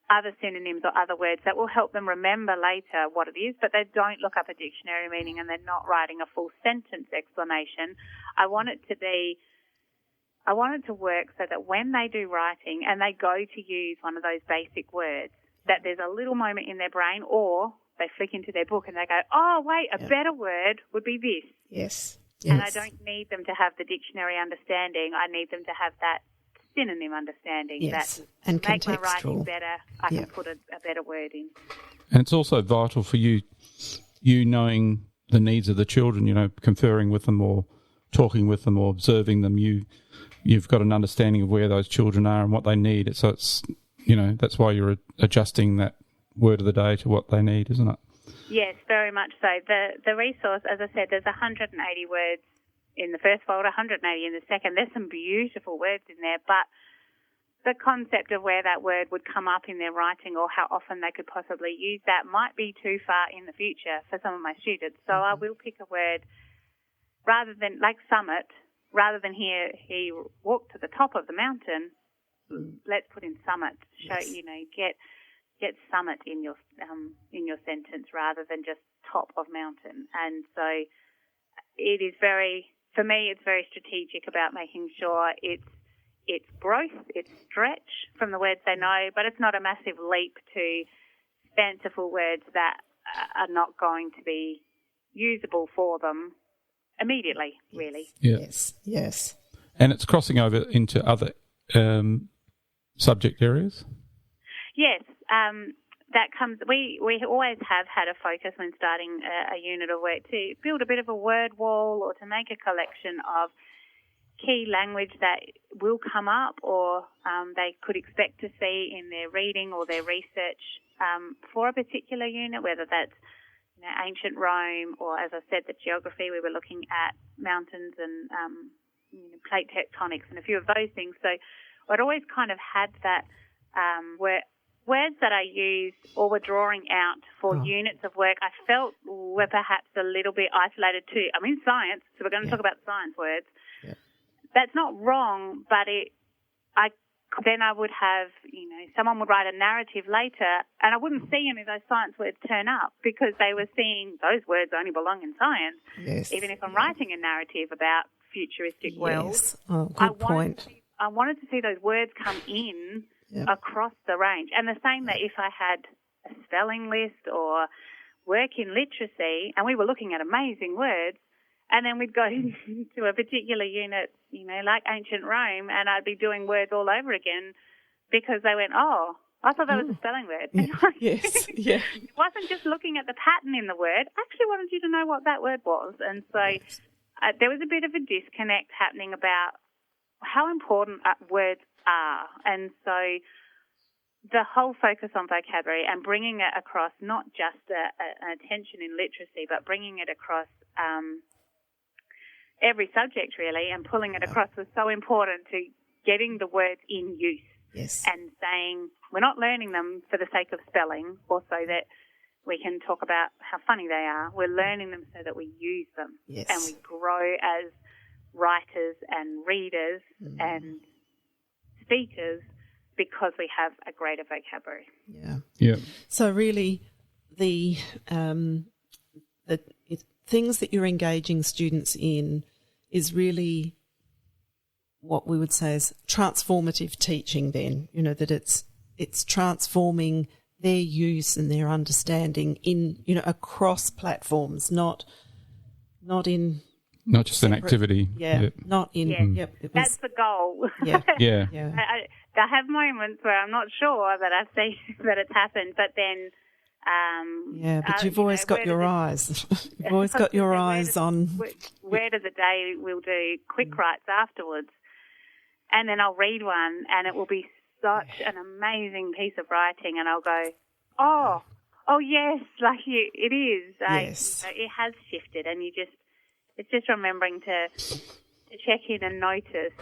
other synonyms or other words that will help them remember later what it is, but they don't look up a dictionary meaning, and they're not writing a full sentence explanation. I want it to work so that when they do writing and they go to use one of those basic words, that there's a little moment in their brain, or they flick into their book and they go, a better word would be this. Yes. And I don't need them to have the dictionary understanding. I need them to have that synonym understanding that and make my writing better. I can put a better word in. And it's also vital for you knowing the needs of the children, conferring with them or talking with them or observing them. You've got an understanding of where those children are and what they need. So it's, that's why you're adjusting that word of the day to what they need, isn't it? Yes, very much so. The resource, as I said, there's 180 words in the first folder, 180 in the second. There's some beautiful words in there, but the concept of where that word would come up in their writing or how often they could possibly use that might be too far in the future for some of my students. So I will pick a word rather than, like summit, rather than he walked to the top of the mountain, let's put in summit. Show, get summit in your sentence rather than just top of mountain. And so it is for me, it's very strategic about making sure it's growth, it's stretch from the words they know, but it's not a massive leap to fanciful words that are not going to be usable for them immediately, really. Yeah. Yes. And it's crossing over into other subject areas? Yes. That comes. We always have had a focus when starting a unit of work to build a bit of a word wall or to make a collection of key language that will come up or they could expect to see in their reading or their research for a particular unit, whether that's ancient Rome, or as I said, the geography. We were looking at mountains and plate tectonics and a few of those things. So I'd always kind of had that where words that I used or were drawing out for units of work I felt were perhaps a little bit isolated too. I'm in science, so we're going to talk about science words. Yeah. That's not wrong, but then I would have, someone would write a narrative later and I wouldn't see any of those science words turn up because they were seeing those words only belong in science. Yes. Even if I'm writing a narrative about futuristic wells. Oh, good point. I wanted to see those words come in across the range. And the same that if I had a spelling list or work in literacy and we were looking at amazing words, and then we'd go into a particular unit, like ancient Rome, and I'd be doing words all over again because they went, oh, I thought that was a spelling word. Yeah. Yes, yeah. It wasn't just looking at the pattern in the word. I actually wanted you to know what that word was. And so there was a bit of a disconnect happening about how important words are. And so the whole focus on vocabulary and bringing it across not just an attention in literacy, but bringing it across every subject really and pulling it across was so important to getting the words in use. Yes. And saying we're not learning them for the sake of spelling or so that we can talk about how funny they are. We're learning them so that we use them. Yes. And we grow as writers and readers and speakers because we have a greater vocabulary. Yeah. Yeah. So really the things that you're engaging students in is really what we would say is transformative teaching then, that it's transforming their use and their understanding in, across platforms, not just an activity. Yeah, not in. Yes. That's the goal. Yeah. Yeah. I have moments where I'm not sure that I've seen that it's happened, but then... but you've always got your eyes. You've always got your eyes on... Word of the day, we'll do quick writes afterwards, and then I'll read one, and it will be such an amazing piece of writing, and I'll go, oh yes, it is. Yes. It has shifted, and it's just remembering to check in and notice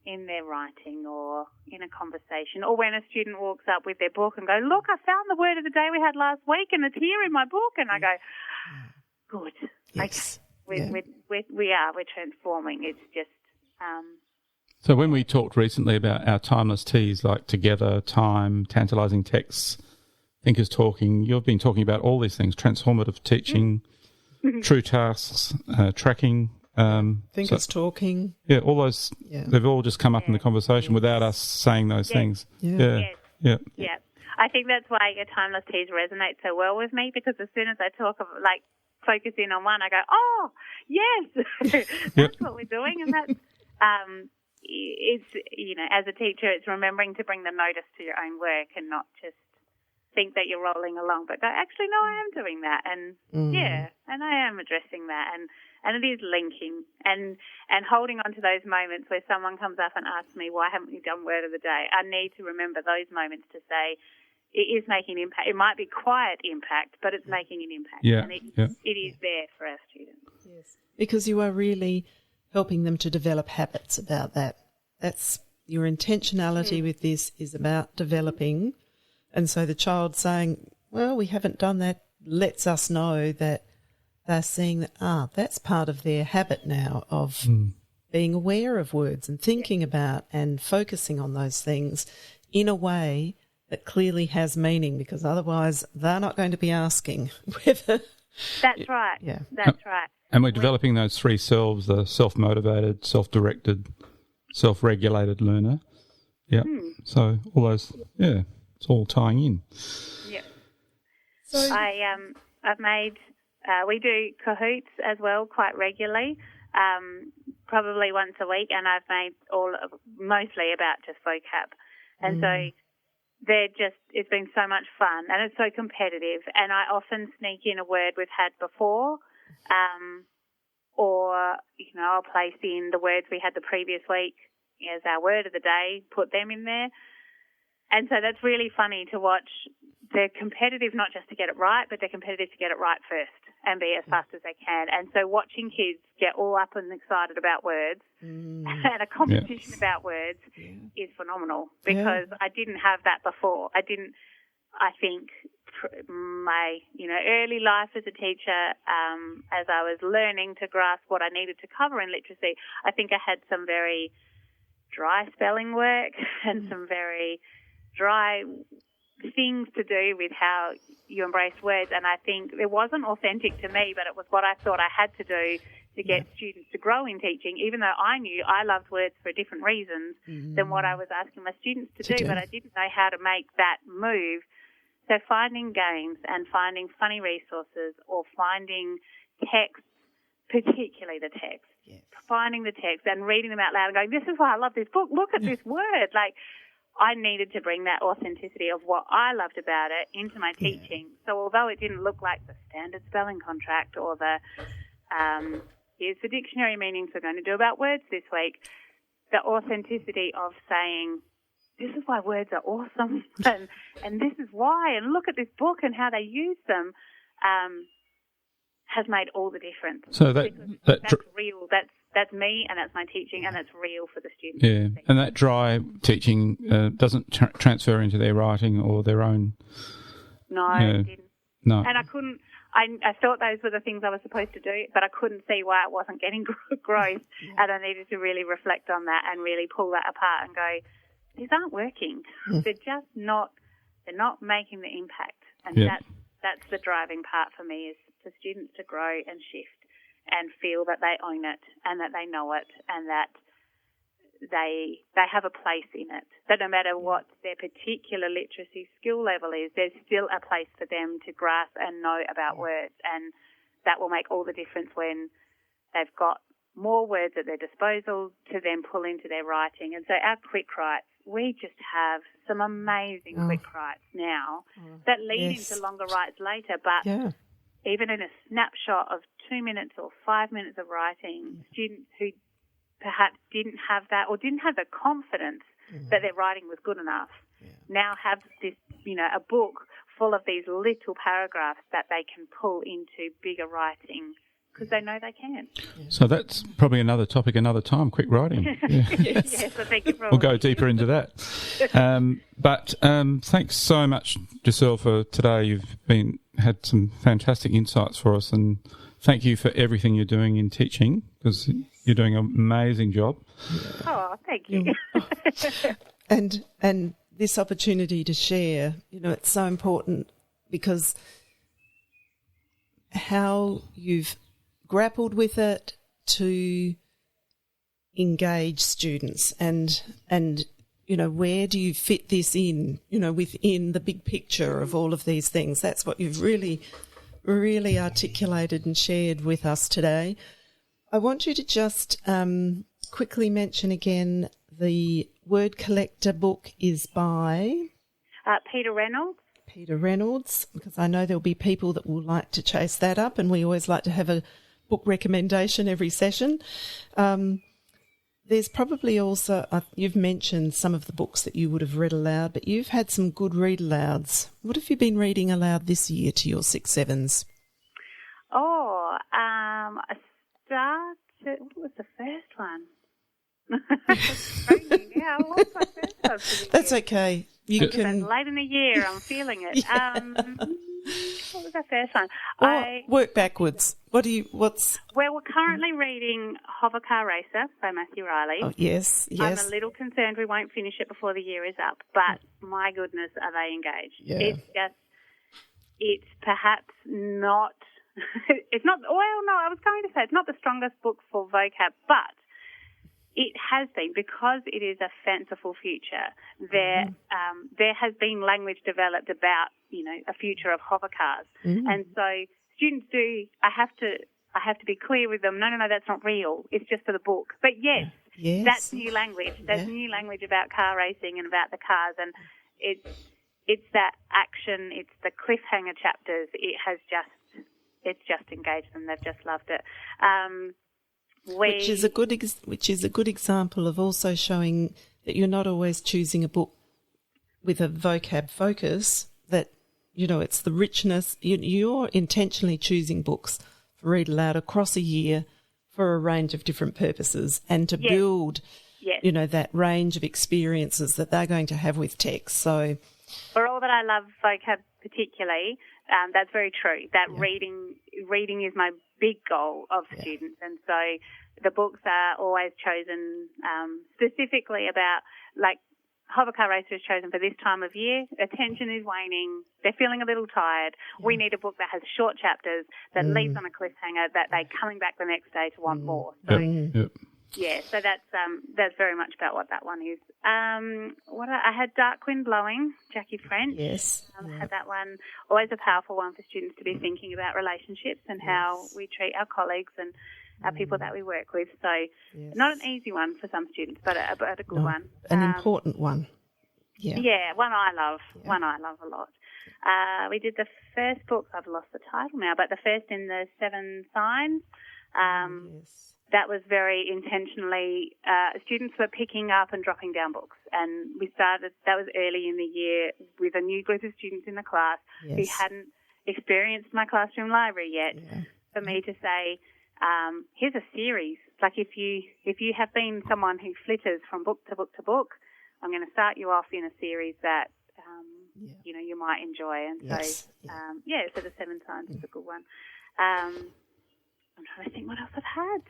in their writing or in a conversation, or when a student walks up with their book and go, look, I found the word of the day we had last week and it's here in my book, and I go, good. Yes. Okay. We're transforming. It's just... So when we talked recently about our timeless T's like together, time, tantalising texts, thinkers talking, you've been talking about all these things, transformative teaching, true tasks, tracking... thinkers talking. Yeah, all those, they've all just come up in the conversation without us saying those things. Yeah. I think that's why your timeless T's resonate so well with me, because as soon as I talk of, focus in on one, I go, oh, yes, that's what we're doing. And that's, it's, as a teacher, it's remembering to bring the notice to your own work and not just think that you're rolling along, but go, actually, no, I am doing that. And, and I am addressing that. And it is linking and holding on to those moments where someone comes up and asks me, why haven't you done word of the day? I need to remember those moments to say, it is making impact. It might be quiet impact, but it's making an impact. Yeah. And it is there for our students. Yes. Because you are really helping them to develop habits about that. That's your intentionality with this is about developing. And so the child saying, well, we haven't done that, lets us know that they're seeing that, that's part of their habit now of being aware of words and thinking about and focusing on those things in a way that clearly has meaning, because otherwise they're not going to be asking whether... That's right. Yeah. That's right. And we're developing those three selves, the self-motivated, self-directed, self-regulated learner. Yeah. So all those, it's all tying in. Yeah. So I've made... we do Kahoots as well quite regularly, probably once a week, and I've made mostly about just vocab. And so it's been so much fun, and it's so competitive, and I often sneak in a word we've had before, or, I'll place in the words we had the previous week as our word of the day, put them in there. And so that's really funny to watch they're competitive not just to get it right, but they're competitive to get it right first and be as fast as they can. And so watching kids get all up and excited about words and a competition about words is phenomenal, because I didn't have that before. I think my, early life as a teacher, as I was learning to grasp what I needed to cover in literacy, I think I had some very dry spelling work and some very dry things to do with how you embrace words, and I think it wasn't authentic to me, but it was what I thought I had to do to get students to grow in teaching, even though I knew I loved words for different reasons than what I was asking my students to do, but I didn't know how to make that move. So finding games and finding funny resources, or finding texts, particularly the text, finding the text and reading them out loud and going, this is why I love this book, look at this word. Like, I needed to bring that authenticity of what I loved about it into my teaching. So although it didn't look like the standard spelling contract or the here's the dictionary meanings we're going to do about words this week, the authenticity of saying, this is why words are awesome and this is why, and look at this book and how they use them, has made all the difference. So that's real. That's me, and that's my teaching, and that's real for the students. Yeah, and that dry teaching doesn't transfer into their writing or their own. No, it didn't. No, and I couldn't. I thought those were the things I was supposed to do, but I couldn't see why it wasn't getting growth, and I needed to really reflect on that and really pull that apart and go, these aren't working. They're just not. They're not making the impact, and that's the driving part for me, is for students to grow and shift and feel that they own it and that they know it and that they have a place in it. That no matter what their particular literacy skill level is, there's still a place for them to grasp and know about words, and that will make all the difference when they've got more words at their disposal to then pull into their writing. And so our quick writes, we just have some amazing quick writes now that lead into longer writes later, but even in a snapshot of 2 minutes or 5 minutes of writing, students who perhaps didn't have that or didn't have the confidence that their writing was good enough now have this, a book full of these little paragraphs that they can pull into bigger writing because they know they can. So that's probably another topic another time, quick writing. Yes, I think it probably we'll go deeper into that. But thanks so much, Giselle, for today. You've had some fantastic insights for us, and thank you for everything you're doing in teaching, because you're doing an amazing job. Oh, thank you. And this opportunity to share, it's so important, because how you've grappled with it to engage students and where do you fit this in, within the big picture of all of these things. That's what you've really, really articulated and shared with us today. I want you to just quickly mention again, the Word Collector book is by? Peter Reynolds. Peter Reynolds, because I know there'll be people that will like to chase that up, and we always like to have a book recommendation every session. There's probably also, you've mentioned some of the books that you would have read aloud, but you've had some good read alouds. What have you been reading aloud this year to your 6-7s? I started, what was the first one? What was my first one? That's okay. You can. Late in the year, I'm feeling it. What was our first one? Work backwards. Well, we're currently reading Hovercar Racer by Matthew Riley. Oh, yes. I'm a little concerned we won't finish it before the year is up, but my goodness, are they engaged? Yeah. It's perhaps not, it's not the strongest book for vocab, but it has been, because it is a fanciful future. There has been language developed about, a future of hovercars, and so students do. I have to be clear with them. No, that's not real. It's just for the book. But yes, that's new language. That's new language about car racing and about the cars, and it's that action. It's the cliffhanger chapters. It's just engaged them. They've just loved it. Which is a good example of also showing that you're not always choosing a book with a vocab focus, that it's the richness. You're intentionally choosing books for read aloud across a year for a range of different purposes and to build, that range of experiences that they're going to have with text. So, for all that I love vocab particularly, that's very true. That reading is my big goal of students, and so the books are always chosen specifically about, like, Hovercar Racer is chosen for this time of year. Attention is waning. They're feeling a little tired. We need a book that has short chapters that leaves on a cliffhanger that they're coming back the next day to want more. So, so that's very much about what that one is. I had Dark Wind Blowing, Jackie French. Yes. Had that one. Always a powerful one for students to be thinking about relationships and how we treat our colleagues and our people that we work with. So not an easy one for some students, but a good one. An important one. Yeah, one I love. Yeah. One I love a lot. We did the first book, I've lost the title now, but the first in the 7 Signs. That was very intentionally, students were picking up and dropping down books. And we started, that was early in the year, with a new group of students in the class who hadn't experienced my classroom library yet. Yeah. For me to say, here's a series. Like, if you have been someone who flitters from book to book to book, I'm going to start you off in a series that, you might enjoy. And so the 7 Signs is a good one. I'm trying to think what else I've had.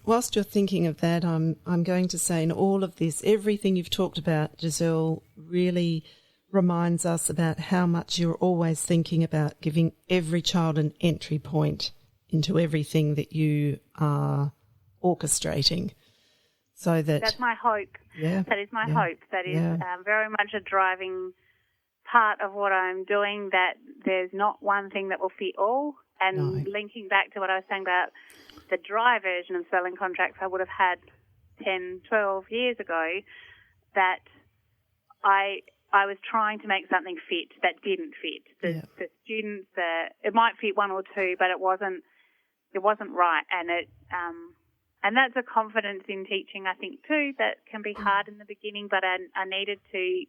Whilst you're thinking of that, I'm going to say in all of this, everything you've talked about, Giselle, really reminds us about how much you're always thinking about giving every child an entry point into everything that you are orchestrating. So that's my hope. Yeah, that is my hope. That is very much a driving part of what I'm doing, that there's not one thing that will fit all. And linking back to what I was saying about the dry version of spelling contracts I would have had 10, 12 years ago, that I was trying to make something fit that didn't fit. The students, it might fit 1 or 2, but it wasn't right. And that's a confidence in teaching, I think, too, that can be hard in the beginning, but I needed to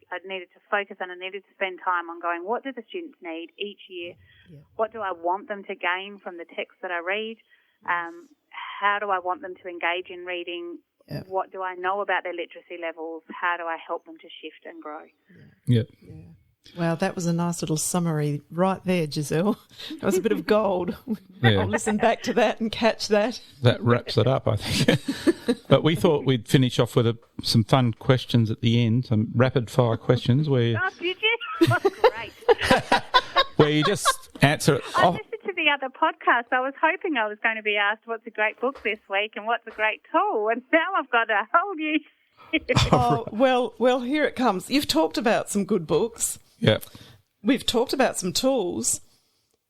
focus, and I needed to spend time on going, what do the students need each year? Yeah. What do I want them to gain from the text that I read? How do I want them to engage in reading? Yeah. What do I know about their literacy levels? How do I help them to shift and grow? Yeah. Wow, that was a nice little summary right there, Giselle. That was a bit of gold. I'll listen back to that and catch that. That wraps it up, I think. But we thought we'd finish off with some fun questions at the end, some rapid-fire questions where... Oh, did you? Oh, great. Where you just answer it. I listened to the other podcast. I was hoping I was going to be asked what's a great book this week and what's a great tool, and now I've got a whole new... well, here it comes. You've talked about some good books. Yeah. We've talked about some tools,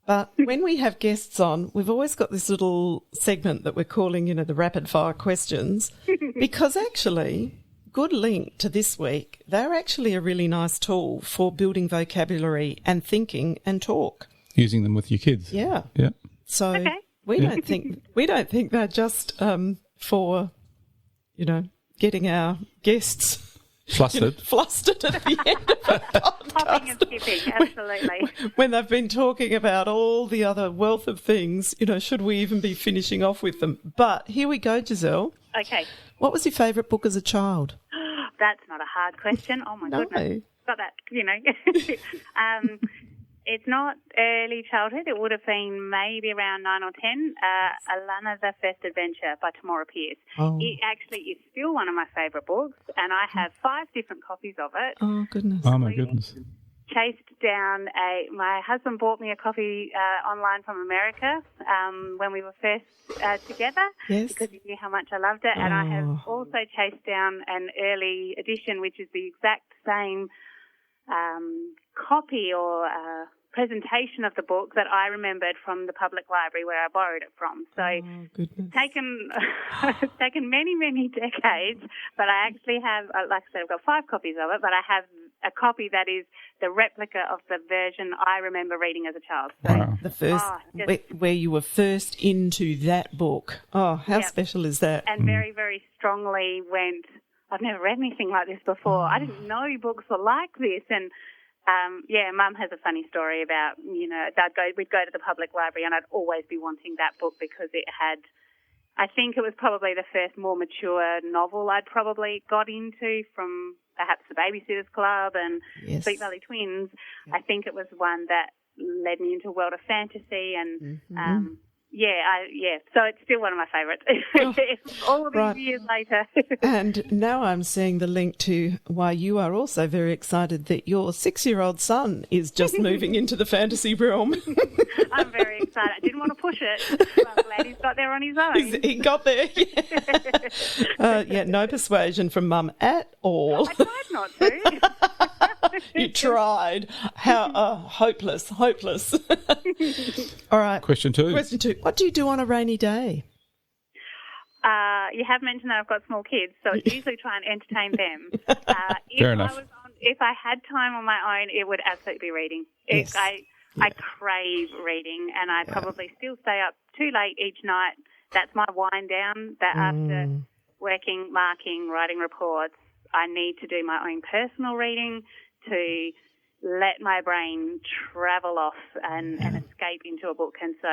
but when we have guests on, we've always got this little segment that we're calling, the rapid fire questions, because actually, good link to this week, they're actually a really nice tool for building vocabulary and thinking and talk. Using them with your kids. Yeah. Yeah. So we don't think they're just for, getting our guests flustered at the end of a podcast. Hopping and skipping, absolutely. When they've been talking about all the other wealth of things, should we even be finishing off with them? But here we go, Giselle. Okay. What was your favourite book as a child? That's not a hard question. Oh, my goodness. Got that, It's not early childhood. It would have been maybe around 9 or 10. Alana, The First Adventure by Tamora Pierce. Oh. It actually is still one of my favourite books, and I have 5 different copies of it. Oh, goodness. Oh, my goodness. Chased down my husband bought me a copy online from America when we were first together, because he knew how much I loved it. And I have also chased down an early edition, which is the exact same copy or presentation of the book that I remembered from the public library where I borrowed it from. So it's taken many, many decades, but I actually have, like I said, I've got 5 copies of it, but I have a copy that is the replica of the version I remember reading as a child. So, wow. The first, where you were first into that book. Oh, how special is that? And very, very strongly went, I've never read anything like this before. I didn't know books were like this, and Mum has a funny story about, we'd go to the public library and I'd always be wanting that book because it had, I think it was probably the first more mature novel I'd probably got into from perhaps The Babysitter's Club and Sweet Valley Twins. I think it was one that led me into a world of fantasy and, so it's still one of my favourites. All of these years later. And now I'm seeing the link to why you are also very excited that your 6-year-old son is just moving into the fantasy realm. I'm very excited. I didn't want to push it, but I'm glad he's got there on his own. He got there, no persuasion from Mum at all. I tried not to. You tried. How hopeless. All right. Question two. What do you do on a rainy day? You have mentioned that I've got small kids, so it's usually try and entertain them. Fair enough. If I had time on my own, it would absolutely be reading. Yes. I crave reading, and I probably still stay up too late each night. That's my wind down. That after working, marking, writing reports, I need to do my own personal reading to let my brain travel off and escape into a book. And so,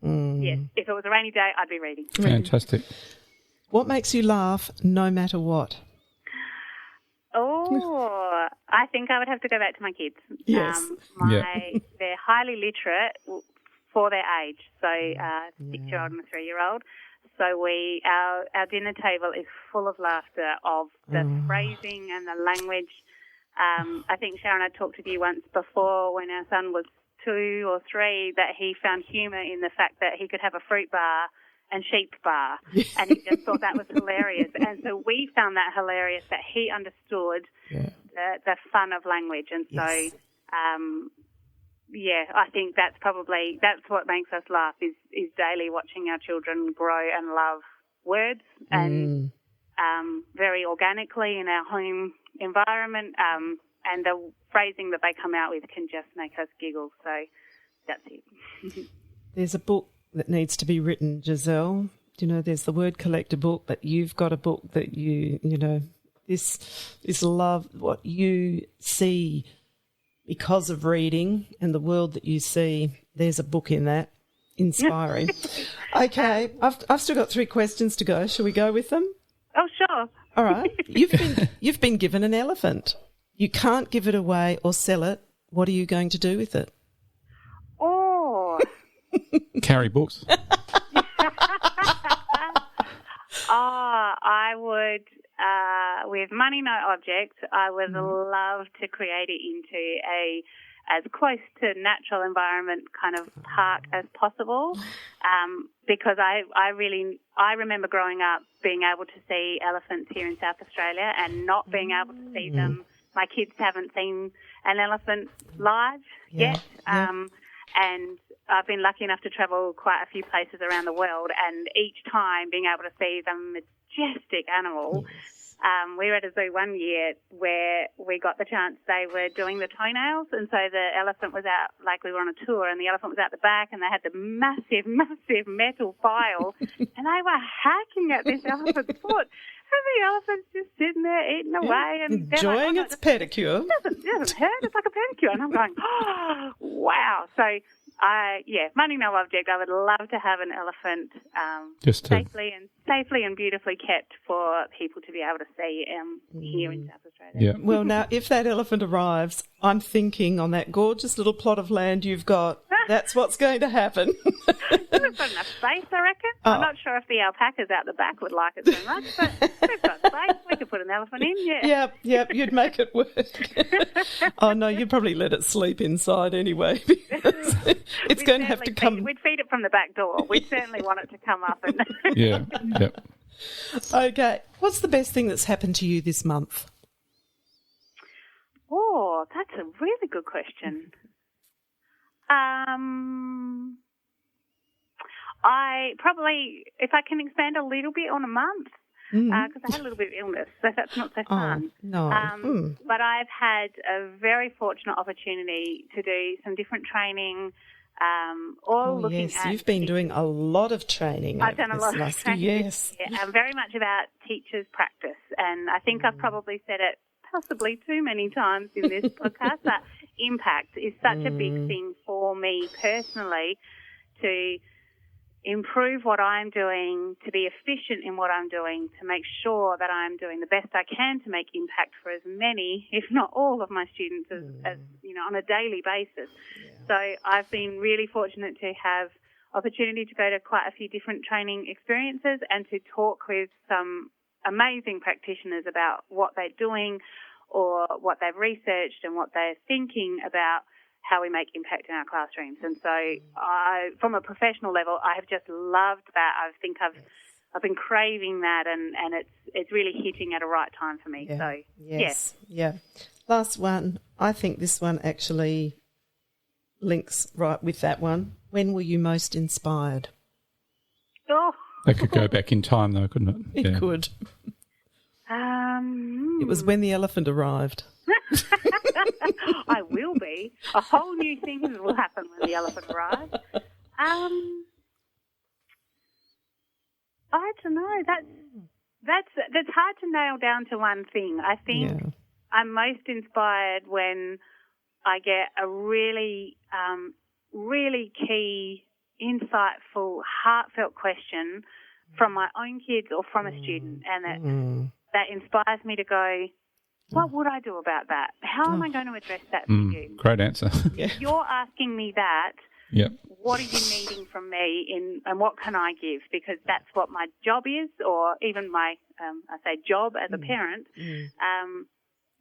if it was a rainy day, I'd be reading. Fantastic. What makes you laugh no matter what? Oh, I think I would have to go back to my kids. Yes. They're highly literate for their age, so 6-year-old and a 3-year-old. So our dinner table is full of laughter of the phrasing and the language. I think Sharon, I talked with you once before when our son was 2 or 3 that he found humour in the fact that he could have a fruit bar and sheep bar, and he just thought that was hilarious. And so we found that hilarious that he understood the fun of language. And so, I think that's what makes us laugh is daily watching our children grow and love words and very organically in our home environment, and the phrasing that they come out with can just make us giggle. So that's it. There's a book that needs to be written, Giselle. There's the Word Collector book, but you've got a book that this love, what you see because of reading and the world that you see. There's a book in that. Inspiring. Okay, I've still got 3 questions to go. Shall we go with them? Oh, sure. All right. You've been given an elephant. You can't give it away or sell it. What are you going to do with it? Oh. Carry books. I would, with money no object, I would love to create it into as close to natural environment kind of park as possible, because I remember growing up being able to see elephants here in South Australia and not being able to see them. My kids haven't seen an elephant live yet, and I've been lucky enough to travel quite a few places around the world, and each time being able to see the majestic animal. We were at a zoo one year where we got the chance, they were doing the toenails, and so the elephant was out, like we were on a tour, and the elephant was out the back, and they had the massive metal file, and they were hacking at this elephant's foot, and the elephant's just sitting there eating away. And enjoying its pedicure. It doesn't hurt, it's like a pedicure. And I'm going, oh, wow. So, money no object. I would love to have an elephant safely and beautifully kept for people to be able to see here in South Australia. Yeah. Well, now, if that elephant arrives, I'm thinking on that gorgeous little plot of land you've got, that's what's going to happen. We've got enough space, I reckon. I'm not sure if the alpacas out the back would like it so much, but we've got space. We could put an elephant in, Yep, you'd make it work. Oh, no, you'd probably let it sleep inside anyway. It's going to have to come. We'd feed it from the back door. We'd certainly want it to come up. And Yeah. Okay. What's the best thing that's happened to you this month? Oh, that's a really good question. I probably, if I can expand a little bit on a month, because I had a little bit of illness, so that's not so fun. No. But I've had a very fortunate opportunity to do some different training. You've been doing a lot of training. I've done a lot of training. Yes. Very much about teachers' practice, and I think I've probably said it possibly too many times in this podcast, but impact is such a big thing for me personally, to improve what I'm doing, to be efficient in what I'm doing, to make sure that I'm doing the best I can to make impact for as many, if not all, of my students as on a daily basis. Yeah. So I've been really fortunate to have opportunity to go to quite a few different training experiences and to talk with some amazing practitioners about what they're doing or what they've researched and what they're thinking about how we make impact in our classrooms. And so from a professional level, I have just loved that. I think I've been craving that, and it's really hitting at a right time for me. Yeah. So, yes. Yeah. Last one. I think this one actually links right with that one. When were you most inspired? Oh. They could go back in time, though, couldn't it? It could. It was when the elephant arrived. I will be. A whole new thing will happen when the elephant arrives. I don't know. That's hard to nail down to one thing. I think I'm most inspired when I get a really, really key, insightful, heartfelt question from my own kids or from a student, and that inspires me to go, what would I do about that? How am I going to address that for you? Great answer. If you're asking me that, what are you needing from me and what can I give? Because that's what my job is, or even my, I say job as a parent.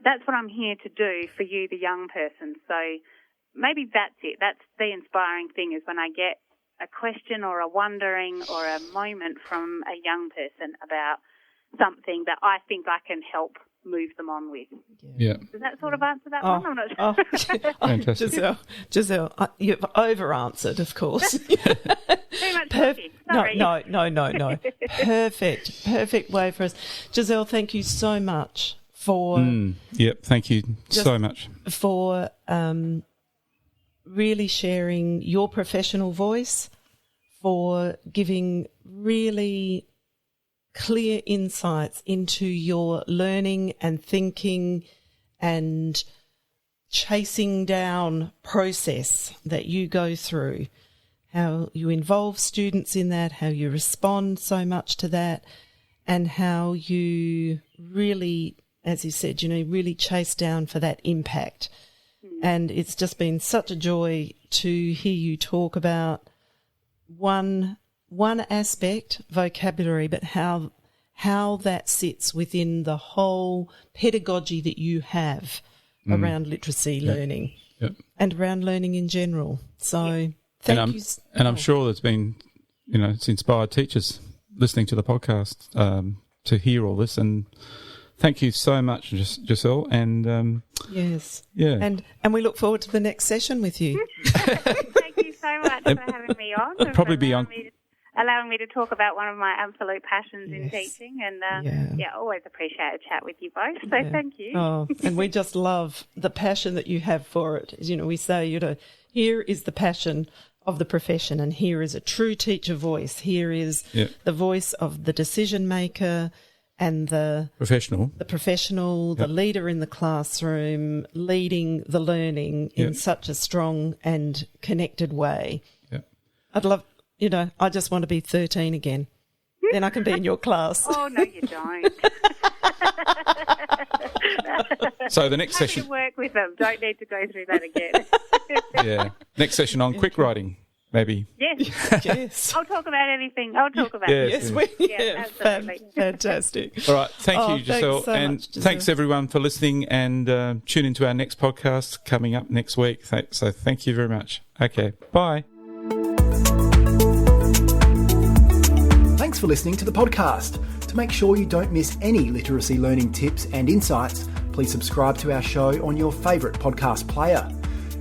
That's what I'm here to do for you, the young person. So maybe that's it. That's the inspiring thing, is when I get a question or a wondering or a moment from a young person about something that I think I can help move them on with. Yeah. Does that sort of answer that one? I'm not sure. Fantastic. Giselle, you've over-answered, of course. Too much talking. Sorry. No. Perfect way for us. Giselle, thank you so much for... thank you so much. For really sharing your professional voice, for giving really clear insights into your learning and thinking and chasing down process that you go through, how you involve students in that, how you respond so much to that, and how you really, as you said, really chase down for that impact. And it's just been such a joy to hear you talk about one aspect, vocabulary, but how that sits within the whole pedagogy that you have around literacy learning and around learning in general. So thank you. And I'm sure there's been, it's inspired teachers listening to the podcast to hear all this. And thank you so much, Giselle. And yes. Yeah. And we look forward to the next session with you. Thank you so much for having me on. It'll probably be on. Allowing me to talk about one of my absolute passions in teaching, and always appreciate a chat with you both. So thank you. Oh, and we just love the passion that you have for it. As we say, here is the passion of the profession, and here is a true teacher voice. Here is the voice of the decision maker and the professional, the leader in the classroom, leading the learning in such a strong and connected way. Yeah. I'd love. I just want to be 13 again. Then I can be in your class. Oh, no, you don't. So the next session... to work with them. Don't need to go through that again. Next session on quick writing, maybe. Yes. I'll talk about anything. I'll talk about it. Yes, absolutely. Fantastic. All right. Thank you, Giselle. So and much, Giselle. Thanks, everyone, for listening, and tune into our next podcast coming up next week. So thank you very much. Okay. Bye. Thanks for listening to the podcast. To make sure you don't miss any literacy learning tips and insights, please subscribe to our show on your favourite podcast player.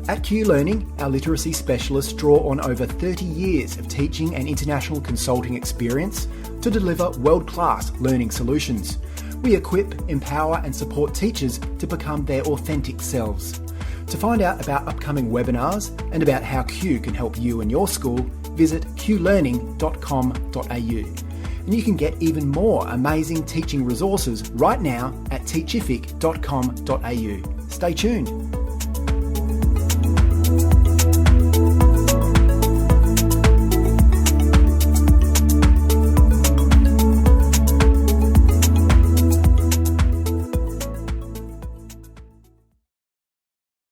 At Q Learning, our literacy specialists draw on over 30 years of teaching and international consulting experience to deliver world-class learning solutions. We equip, empower and support teachers to become their authentic selves. To find out about upcoming webinars and about how Q can help you and your school, visit qlearning.com.au. and you can get even more amazing teaching resources right now at teachific.com.au. Stay tuned.